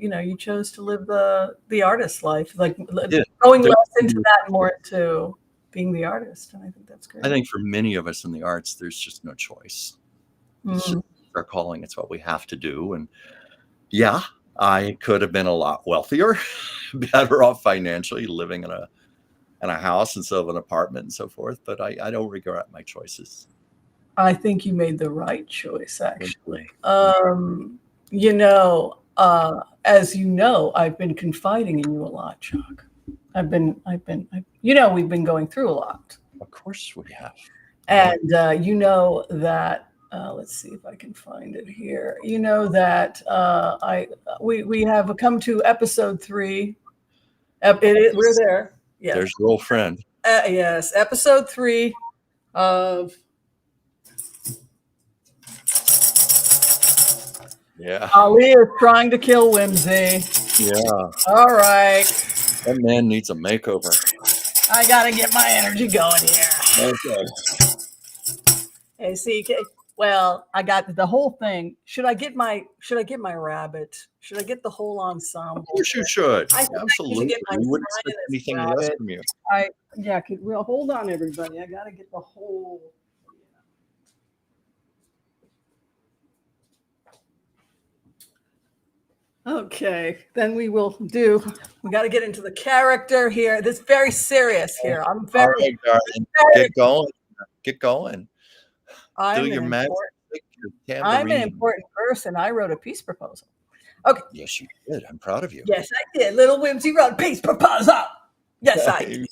[SPEAKER 1] live the artist life, like going less into that and more into being the artist. And I think that's great.
[SPEAKER 2] I think for many of us in the arts, there's just no choice. It's just our calling. It's what we have to do. And yeah, I could have been a lot wealthier, better off financially, living in a house instead of an apartment and so forth. But I don't regret my choices.
[SPEAKER 1] I think you made the right choice, actually. As you know, I've been confiding in you a lot, Chuck. We've been going through a lot.
[SPEAKER 2] Of course we have.
[SPEAKER 1] And you know that. Let's see if I can find it here. You know that we have come to episode 3. We're there. Yes.
[SPEAKER 2] There's your old friend.
[SPEAKER 1] Yes, episode 3 of Ali is trying to kill Whimsy.
[SPEAKER 2] Yeah.
[SPEAKER 1] All right.
[SPEAKER 2] That man needs a makeover.
[SPEAKER 1] I gotta get my energy going here.
[SPEAKER 2] Okay.
[SPEAKER 1] Hey, see, well, I got the whole thing. Should I get my rabbit? Should I get the whole ensemble?
[SPEAKER 2] Of course you should. Absolutely. We wouldn't expect anything less from you.
[SPEAKER 1] Well, hold on, everybody. I gotta get the whole. Okay, then we will do. We got to get into the character here. This is very serious here. I'm very.
[SPEAKER 2] All right, darling. Get going. Get going. Do your magic.
[SPEAKER 1] I'm an important person. I wrote a peace proposal. Okay.
[SPEAKER 2] Yes, you did. I'm proud of you.
[SPEAKER 1] Yes, I did. Little Whimsy wrote a peace proposal. Yes, I did.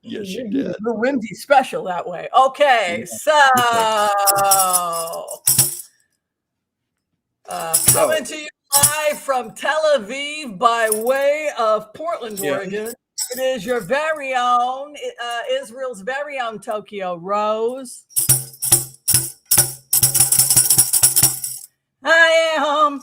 [SPEAKER 2] Yes, you did.
[SPEAKER 1] Little Whimsy special that way. Okay, so coming to you live from Tel Aviv by way of Portland, Oregon. It is your very own, Israel's very own Tokyo Rose. I am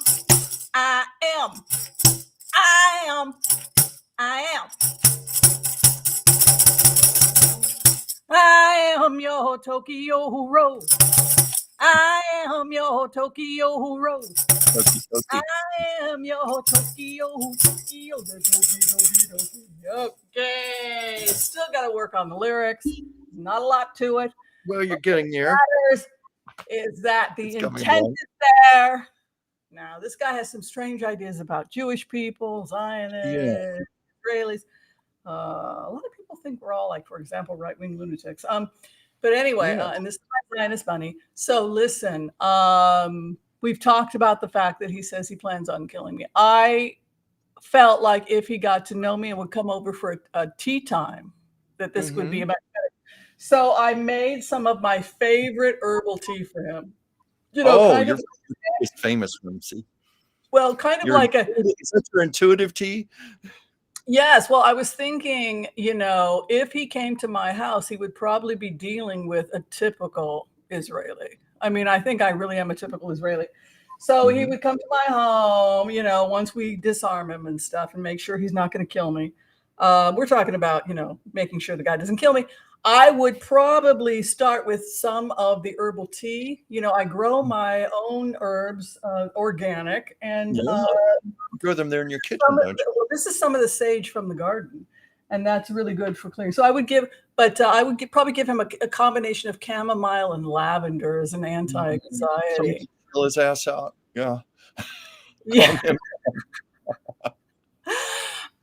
[SPEAKER 1] your Tokyo Rose. I am your Tokyo Rose. I am your Tokyo. Okay. Still got to work on the lyrics. Not a lot to it.
[SPEAKER 2] Well, you're getting there.
[SPEAKER 1] Is that the intent is there? Now, this guy has some strange ideas about Jewish people, Zionists, Israelis. A lot of people think we're all, like, for example, right-wing lunatics. But anyway, and this is my Zionist bunny. So listen, we've talked about the fact that he says he plans on killing me. I felt like if he got to know me and would come over for a tea time, that this would be about it. So I made some of my favorite herbal tea for him. You know, kind of
[SPEAKER 2] famous Whimsy.
[SPEAKER 1] Well, kind of like
[SPEAKER 2] is that your intuitive tea?
[SPEAKER 1] Yes. Well, I was thinking, you know, if he came to my house, he would probably be dealing with a typical Israeli. I mean, I think I really am a typical Israeli. So he would come to my home, you know, once we disarm him and stuff and make sure he's not going to kill me. We're talking about, you know, making sure the guy doesn't kill me. I would probably start with some of the herbal tea. You know, I grow my own herbs, organic, and
[SPEAKER 2] grow them there in your kitchen.
[SPEAKER 1] Well, this is some of the sage from the garden, and that's really good for clearing. So I would give, but I would probably give him a combination of chamomile and lavender as an anti-anxiety.
[SPEAKER 2] Fill his ass out. Yeah.
[SPEAKER 1] Yeah.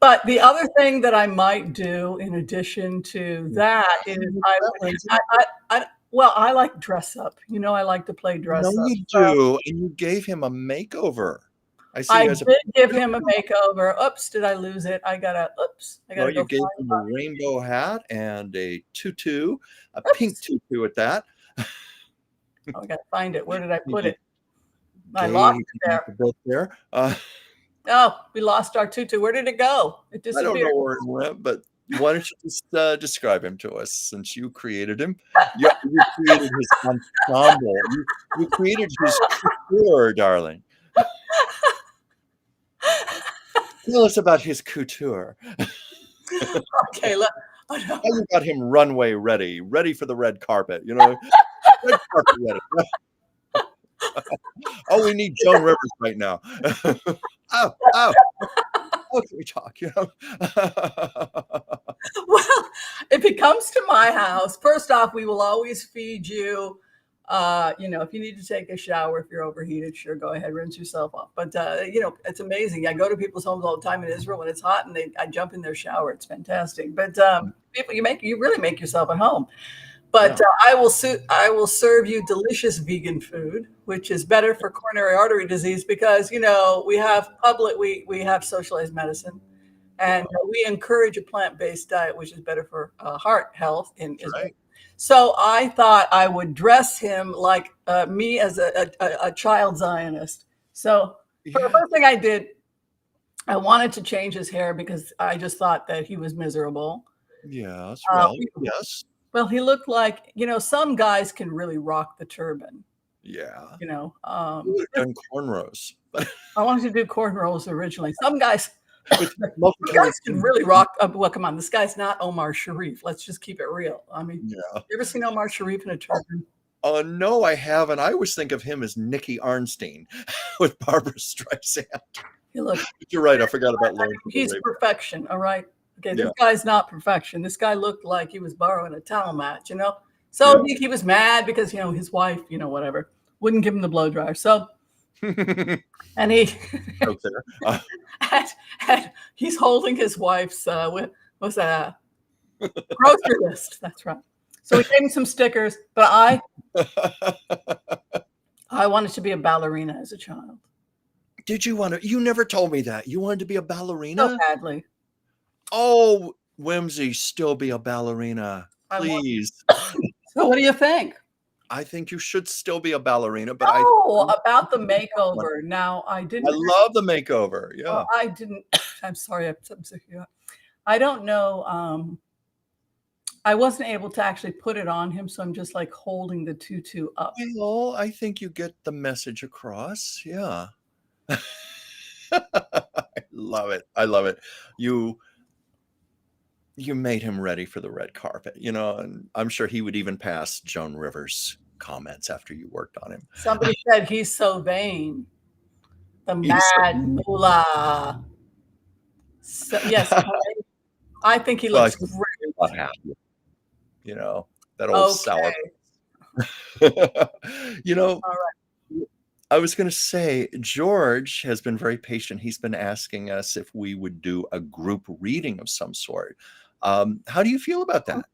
[SPEAKER 1] But the other thing that I might do in addition to that is I like dress up. You know, I like to play dress up.
[SPEAKER 2] You do, and you gave him a makeover.
[SPEAKER 1] I did give him a makeover. Oops, did I lose it? I gotta
[SPEAKER 2] Well, you gave him a rainbow hat and a tutu, a pink tutu at that.
[SPEAKER 1] Oh, I gotta find it. Where did I put it? I lost it there. Oh, we lost our tutu. Where did it go? It disappeared.
[SPEAKER 2] I don't know where it went, but why don't you just describe him to us since you created him? You created his ensemble. You created his couture, darling. Tell us about his couture.
[SPEAKER 1] Okay,
[SPEAKER 2] how you got him runway ready for the red carpet, you know? Red carpet ready. Oh, we need Joan Rivers right now. Oh. How can we talk, you know?
[SPEAKER 1] Well, if he comes to my house, first off, we will always feed you. You know, if you need to take a shower, if you're overheated, sure, go ahead, rinse yourself off. But, you know, it's amazing. I go to people's homes all the time in Israel when it's hot and I jump in their shower. It's fantastic. But people, you really make yourself at home. But I will serve you delicious vegan food, which is better for coronary artery disease because, you know, we have socialized medicine and we encourage a plant-based diet, which is better for heart health in Israel. Right. So I thought I would dress him like me as a child Zionist. So for the
[SPEAKER 2] Yeah.
[SPEAKER 1] first thing I did, I wanted to change his hair because I just thought that he was miserable.
[SPEAKER 2] Yes.
[SPEAKER 1] Uh,
[SPEAKER 2] Well, yes.
[SPEAKER 1] well, he looked like, some guys can really rock the turban,
[SPEAKER 2] Yeah.
[SPEAKER 1] you know.
[SPEAKER 2] You would have done cornrows, but
[SPEAKER 1] I wanted to do cornrows originally. Some guys
[SPEAKER 2] with
[SPEAKER 1] Some
[SPEAKER 2] multicolored
[SPEAKER 1] guys can really rock. Well, come on, this guy's not Omar Sharif. Let's just keep it real. I mean,
[SPEAKER 2] Yeah.
[SPEAKER 1] you ever seen Omar Sharif in a turban?
[SPEAKER 2] No, I haven't. I always think of him as Nicky Arnstein with Barbara Streisand.
[SPEAKER 1] He look,
[SPEAKER 2] You're right. I forgot about Lawrence of
[SPEAKER 1] he's
[SPEAKER 2] Arabia.
[SPEAKER 1] perfection. All right. Okay, this
[SPEAKER 2] Yeah.
[SPEAKER 1] guy's not perfection. This guy looked like he was borrowing a towel mat.
[SPEAKER 2] Yeah.
[SPEAKER 1] So he was mad because his wife, whatever, wouldn't give him the blow dryer. So and he
[SPEAKER 2] Out there.
[SPEAKER 1] and he's holding his wife's what's that grocery list. That's right. So we gave him some stickers, but I wanted to be a ballerina as a child.
[SPEAKER 2] Did you want to? You never told me that. You wanted to be a
[SPEAKER 1] So
[SPEAKER 2] ballerina?
[SPEAKER 1] badly.
[SPEAKER 2] Oh, Whimsy, still be a ballerina,
[SPEAKER 1] I want.
[SPEAKER 2] please.
[SPEAKER 1] So what do you think?
[SPEAKER 2] I think you should still be a ballerina, but
[SPEAKER 1] Oh, about the makeover. Now I
[SPEAKER 2] I
[SPEAKER 1] didn't.
[SPEAKER 2] love the makeover. Yeah.
[SPEAKER 1] Well, I didn't. I'm sorry. I don't know. I wasn't able to actually put it on him, so I'm just like holding the tutu up.
[SPEAKER 2] Well, I think you get the message across. Yeah. I love it. I love it. You made him ready for the red carpet, and I'm sure he would even pass Joan Rivers' comments after you worked on him.
[SPEAKER 1] Somebody said he's so vain. The
[SPEAKER 2] He's
[SPEAKER 1] mad moolah. So, yes, I think he
[SPEAKER 2] Well, I
[SPEAKER 1] looks
[SPEAKER 2] think
[SPEAKER 1] great.
[SPEAKER 2] not happy. That old sour.
[SPEAKER 1] Okay.
[SPEAKER 2] All
[SPEAKER 1] All right.
[SPEAKER 2] I was going to say, George has been very patient. He's been asking us if we would do a group reading of some sort. How do you feel about that?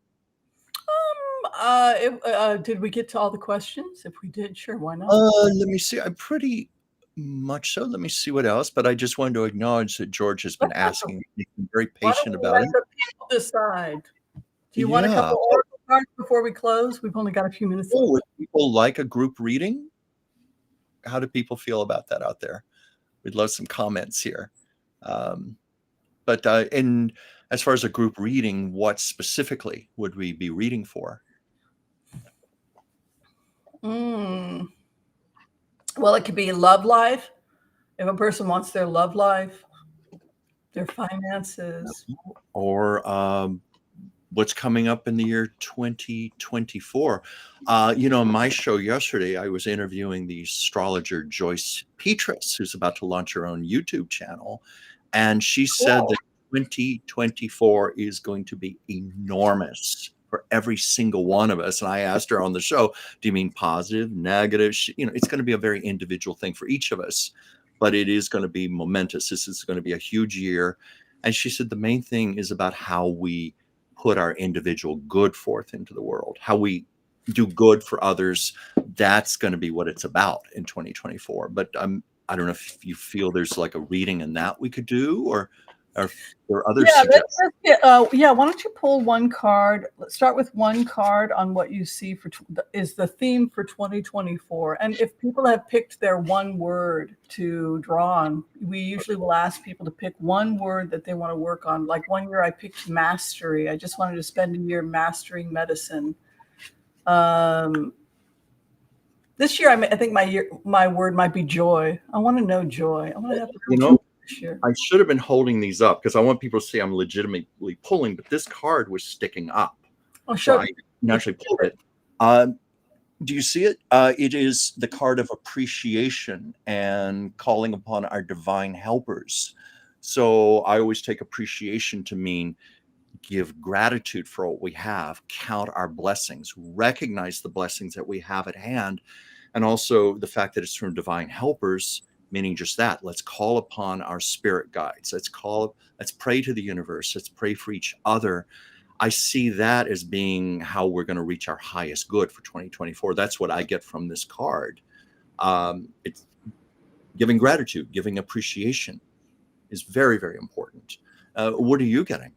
[SPEAKER 1] Did we get to all the questions? If we did, sure, why not?
[SPEAKER 2] Let me see. I'm pretty much so. Let me see what else. But I just wanted to acknowledge that George has been asking. He's been very
[SPEAKER 1] Why
[SPEAKER 2] patient
[SPEAKER 1] don't we
[SPEAKER 2] about
[SPEAKER 1] let
[SPEAKER 2] it.
[SPEAKER 1] the people decide? Do you want a
[SPEAKER 2] Yeah.
[SPEAKER 1] couple oracle cards before we close? We've only got a few minutes left.
[SPEAKER 2] Would people like a group reading? How do people feel about that out there? We'd love some comments here. But as far as a group reading, what specifically would we be reading for?
[SPEAKER 1] Well, it could be love life. If a person wants their love life, their finances,
[SPEAKER 2] or what's coming up in the year 2024. On my show yesterday, I was interviewing the astrologer Joyce Petrus, who's about to launch her own YouTube channel. And she said that 2024 is going to be enormous for every single one of us. And I asked her on the show, do you mean positive, negative? It's going to be a very individual thing for each of us, but it is going to be momentous. This is going to be a huge year. And she said the main thing is about how we put our individual good forth into the world, how we do good for others. That's going to be what it's about in 2024. But I don't know if you feel there's like a reading in that we could do, or other suggestions.
[SPEAKER 1] Why don't you pull one card? Let's start with one card on what you see is the theme for 2024. And if people have picked their one word to draw on, we usually will ask people to pick one word that they want to work on. Like one year I picked mastery. I just wanted to spend a year mastering medicine. This year, I think my word might be joy. I want to know joy. I want to have joy this year.
[SPEAKER 2] I should have been holding these up because I want people to see I'm legitimately pulling, but this card was sticking up.
[SPEAKER 1] Oh, sure.
[SPEAKER 2] So I naturally pulled it. Do you see it? It is the card of appreciation and calling upon our divine helpers. So I always take appreciation to mean give gratitude for what we have, count our blessings, recognize the blessings that we have at hand, and also the fact that it's from divine helpers, meaning just that. Let's call upon our spirit guides. Let's pray to the universe. Let's pray for each other. I see that as being how we're going to reach our highest good for 2024. That's what I get from this card. It's giving gratitude, giving appreciation is very, very important. What are you getting?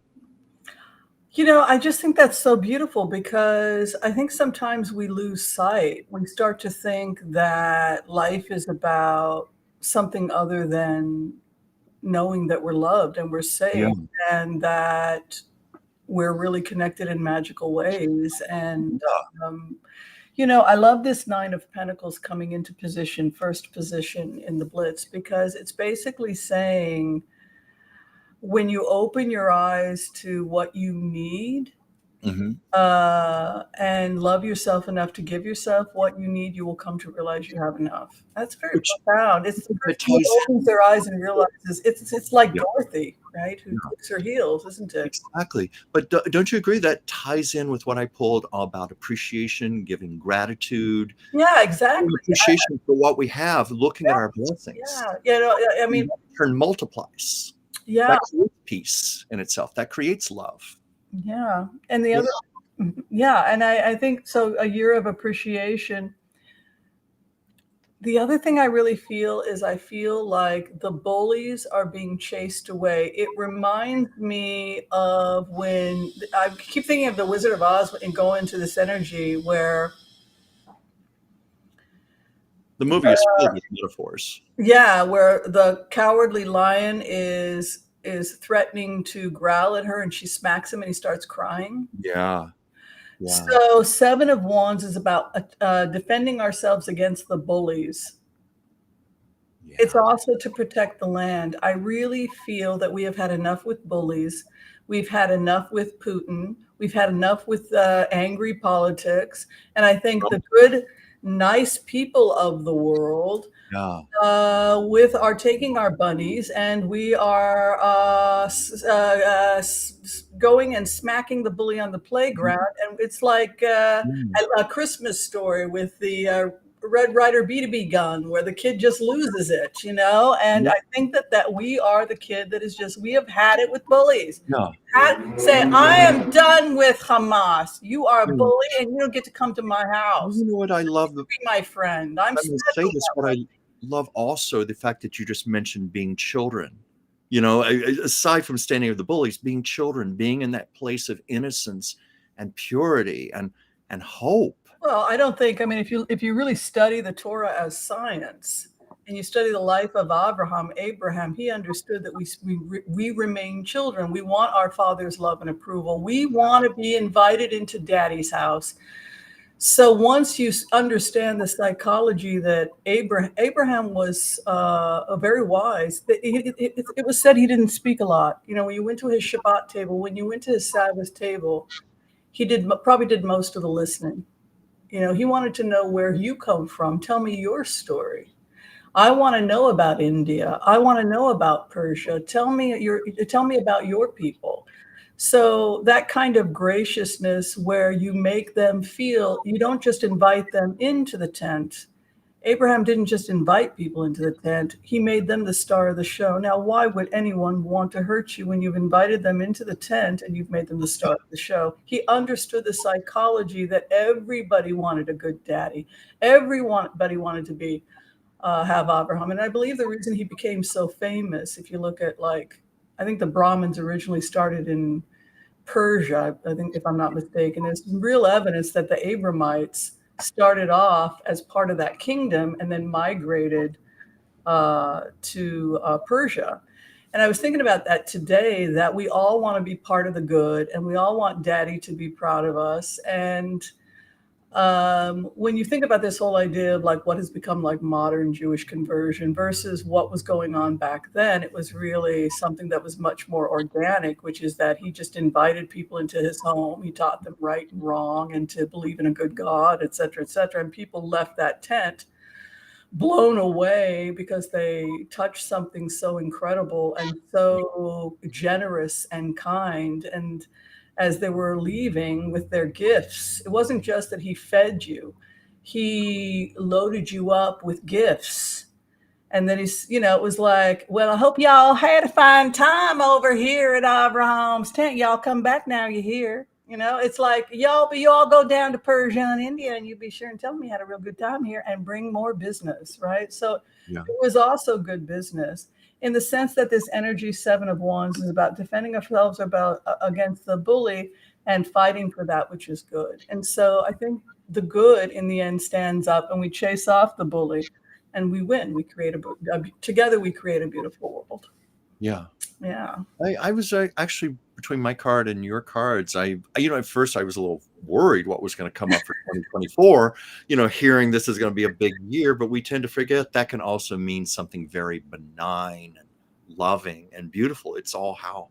[SPEAKER 1] I just think that's so beautiful because I think sometimes we lose sight. We start to think that life is about something other than knowing that we're loved and we're
[SPEAKER 2] Yeah.
[SPEAKER 1] safe and that we're really connected in magical ways. And,
[SPEAKER 2] Yeah.
[SPEAKER 1] um, I love this Nine of Pentacles coming into position, first position in the Blitz, because it's basically saying when you open your eyes to what you need,
[SPEAKER 2] Mhm.
[SPEAKER 1] and love yourself enough to give yourself what you need, you will come to realize you have enough. That's very
[SPEAKER 2] Which
[SPEAKER 1] profound. It's the
[SPEAKER 2] that
[SPEAKER 1] person who
[SPEAKER 2] ties
[SPEAKER 1] opens their eyes and realizes it's like
[SPEAKER 2] Yeah.
[SPEAKER 1] Dorothy, right? Who
[SPEAKER 2] Yeah.
[SPEAKER 1] clicks her heels, isn't it?
[SPEAKER 2] Exactly. But don't you agree that ties in with what I pulled about appreciation, giving gratitude,
[SPEAKER 1] Yeah, exactly.
[SPEAKER 2] appreciation for what we have, looking at our blessings?
[SPEAKER 1] Yeah. I mean,
[SPEAKER 2] Turn multiplies.
[SPEAKER 1] yeah,
[SPEAKER 2] That creates peace in itself. That creates love.
[SPEAKER 1] yeah. And the
[SPEAKER 2] Yeah.
[SPEAKER 1] other, yeah, and I think so. A year of appreciation. The other thing I really feel is I feel like the bullies are being chased away. It reminds me of when I keep thinking of the Wizard of Oz and going into this energy where,
[SPEAKER 2] The movie is filled with metaphors.
[SPEAKER 1] yeah, where the cowardly lion is threatening to growl at her and she smacks him and he starts crying.
[SPEAKER 2] Yeah. Yeah.
[SPEAKER 1] So Seven of Wands is about defending ourselves against the bullies. It's
[SPEAKER 2] Yeah.
[SPEAKER 1] also to protect the land. I really feel that we have had enough with bullies. We've had enough with Putin. We've had enough with angry politics. And I think the good, nice people of the world
[SPEAKER 2] Yeah.
[SPEAKER 1] with are taking our bunnies and we are going and smacking the bully on the playground. And it's like
[SPEAKER 2] Mm.
[SPEAKER 1] a Christmas story with the Red Ryder B2B gun where the kid just loses it, And
[SPEAKER 2] Yeah.
[SPEAKER 1] I think that we are the kid that is just, we have had it with bullies.
[SPEAKER 2] Yeah.
[SPEAKER 1] Say, I am done with Hamas. You are a
[SPEAKER 2] Mm.
[SPEAKER 1] bully and you don't get to come to my house.
[SPEAKER 2] You know what I love?
[SPEAKER 1] Be my friend. I'm
[SPEAKER 2] Let me say
[SPEAKER 1] special.
[SPEAKER 2] this, what I love also, the fact that you just mentioned being children. Aside from standing with the bullies, being children, being in that place of innocence and purity and hope.
[SPEAKER 1] Well, I don't think, I mean, if you really study the Torah as science and you study the life of Abraham, he understood that we remain children. We want our father's love and approval. We want to be invited into daddy's house. So once you understand the psychology that Abraham was very wise, it was said he didn't speak a lot. When you went to his Shabbat table, when you went to his Sabbath table, he probably did most of the listening. He wanted to know where you come from. Tell me your story. I want to know about India. I want to know about Persia. Tell me about your people. So that kind of graciousness where you make them feel, you don't just invite them into the tent. Abraham didn't just invite people into the tent. He made them the star of the show. Now, why would anyone want to hurt you when you've invited them into the tent and you've made them the star of the show? He understood the psychology that everybody wanted a good daddy. Everybody wanted to have Abraham. And I believe the reason he became so famous, if you look at I think the Brahmins originally started in Persia, I think, if I'm not mistaken. There's real evidence that the Abramites started off as part of that kingdom and then migrated to Persia. And I was thinking about that today, that we all want to be part of the good and we all want daddy to be proud of us. And when you think about this whole idea of what has become modern Jewish conversion versus what was going on back then, it was really something that was much more organic, which is that he just invited people into his home. He taught them right and wrong and to believe in a good God, et cetera, et cetera. And people left that tent blown away because they touched something so incredible and so generous and kind. And as they were leaving with their gifts, it wasn't just that he fed you, he loaded you up with gifts. And then it was like, well, I hope y'all had a fine time over here at Abraham's tent. Y'all come back now, you're here. It's like, you all go down to Persia and India and you be sure and tell me you had a real good time here and bring more business, right? So
[SPEAKER 2] Yeah.
[SPEAKER 1] it was also good business. in the sense that this energy 7 of Wands is about defending ourselves against the bully and fighting for that which is good. And so I think the good in the end stands up, and we chase off the bully, and we win. We create together we create a beautiful world.
[SPEAKER 2] Yeah.
[SPEAKER 1] Yeah.
[SPEAKER 2] I was actually, between my card and your cards, at first I was a little worried what was going to come up for 2024, hearing this is going to be a big year, but we tend to forget that can also mean something very benign and loving and beautiful. It's all how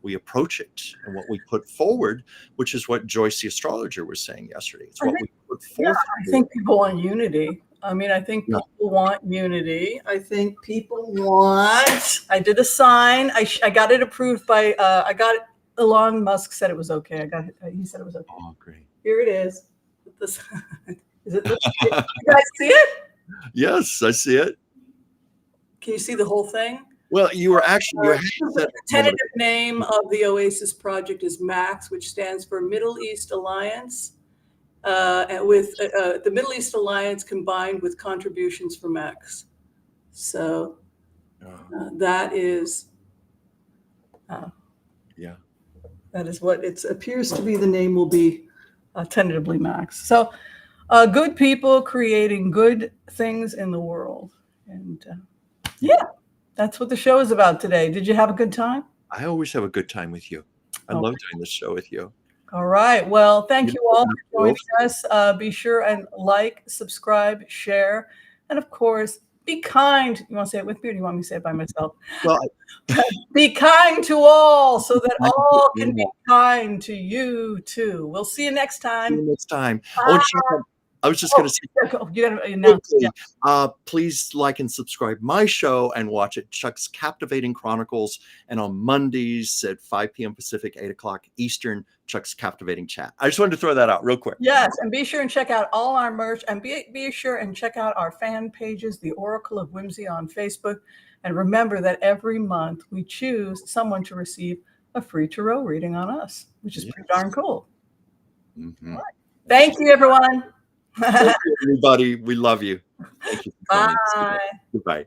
[SPEAKER 2] we approach it and what we put forward, which is what Joyce the astrologer was saying yesterday. It's what we put forth.
[SPEAKER 1] Yeah, I think people want unity. I mean, I think people want unity. I think people want. I did a sign. I got it approved by. I got it. Elon Musk said it was okay. I got it. He said it was okay.
[SPEAKER 2] Oh, great!
[SPEAKER 1] Here it is. This is it. You guys see it?
[SPEAKER 2] Yes, I see it.
[SPEAKER 1] Can you see the whole thing?
[SPEAKER 2] Well, you were actually.
[SPEAKER 1] The tentative name of the Oasis project is MAX, which stands for Middle East Alliance. With the Middle East Alliance combined with contributions from X. So that is, that is what it appears to be. The name will be tentatively Max. So good people creating good things in the world. And that's what the show is about today. Did you have a good time?
[SPEAKER 2] I always have a good time with you. I love doing this show with you.
[SPEAKER 1] All right. Well, thank you all for joining us. Be sure and like, subscribe, share, and of course, be kind. You want to say it with me, or do you want me to say it by myself? Well, be kind to all, so that all can be kind to you too. We'll see you next time.
[SPEAKER 2] See you next time. I was just going to say,
[SPEAKER 1] you got to announce.
[SPEAKER 2] Please like and subscribe my show and watch it, Chuck's Captivating Chronicles, and on Mondays at 5 p.m. Pacific, 8 o'clock Eastern, Chuck's Captivating Chat. I just wanted to throw that out real quick.
[SPEAKER 1] Yes, and be sure and check out all our merch, and be sure and check out our fan pages, the Oracle of Whimsy on Facebook. And remember that every month we choose someone to receive a free tarot reading on us, which is pretty darn cool.
[SPEAKER 2] Mm-hmm.
[SPEAKER 1] Right. Thank you, everyone.
[SPEAKER 2] Thank you, everybody. We love you. Thank you.
[SPEAKER 1] Bye.
[SPEAKER 2] Goodbye.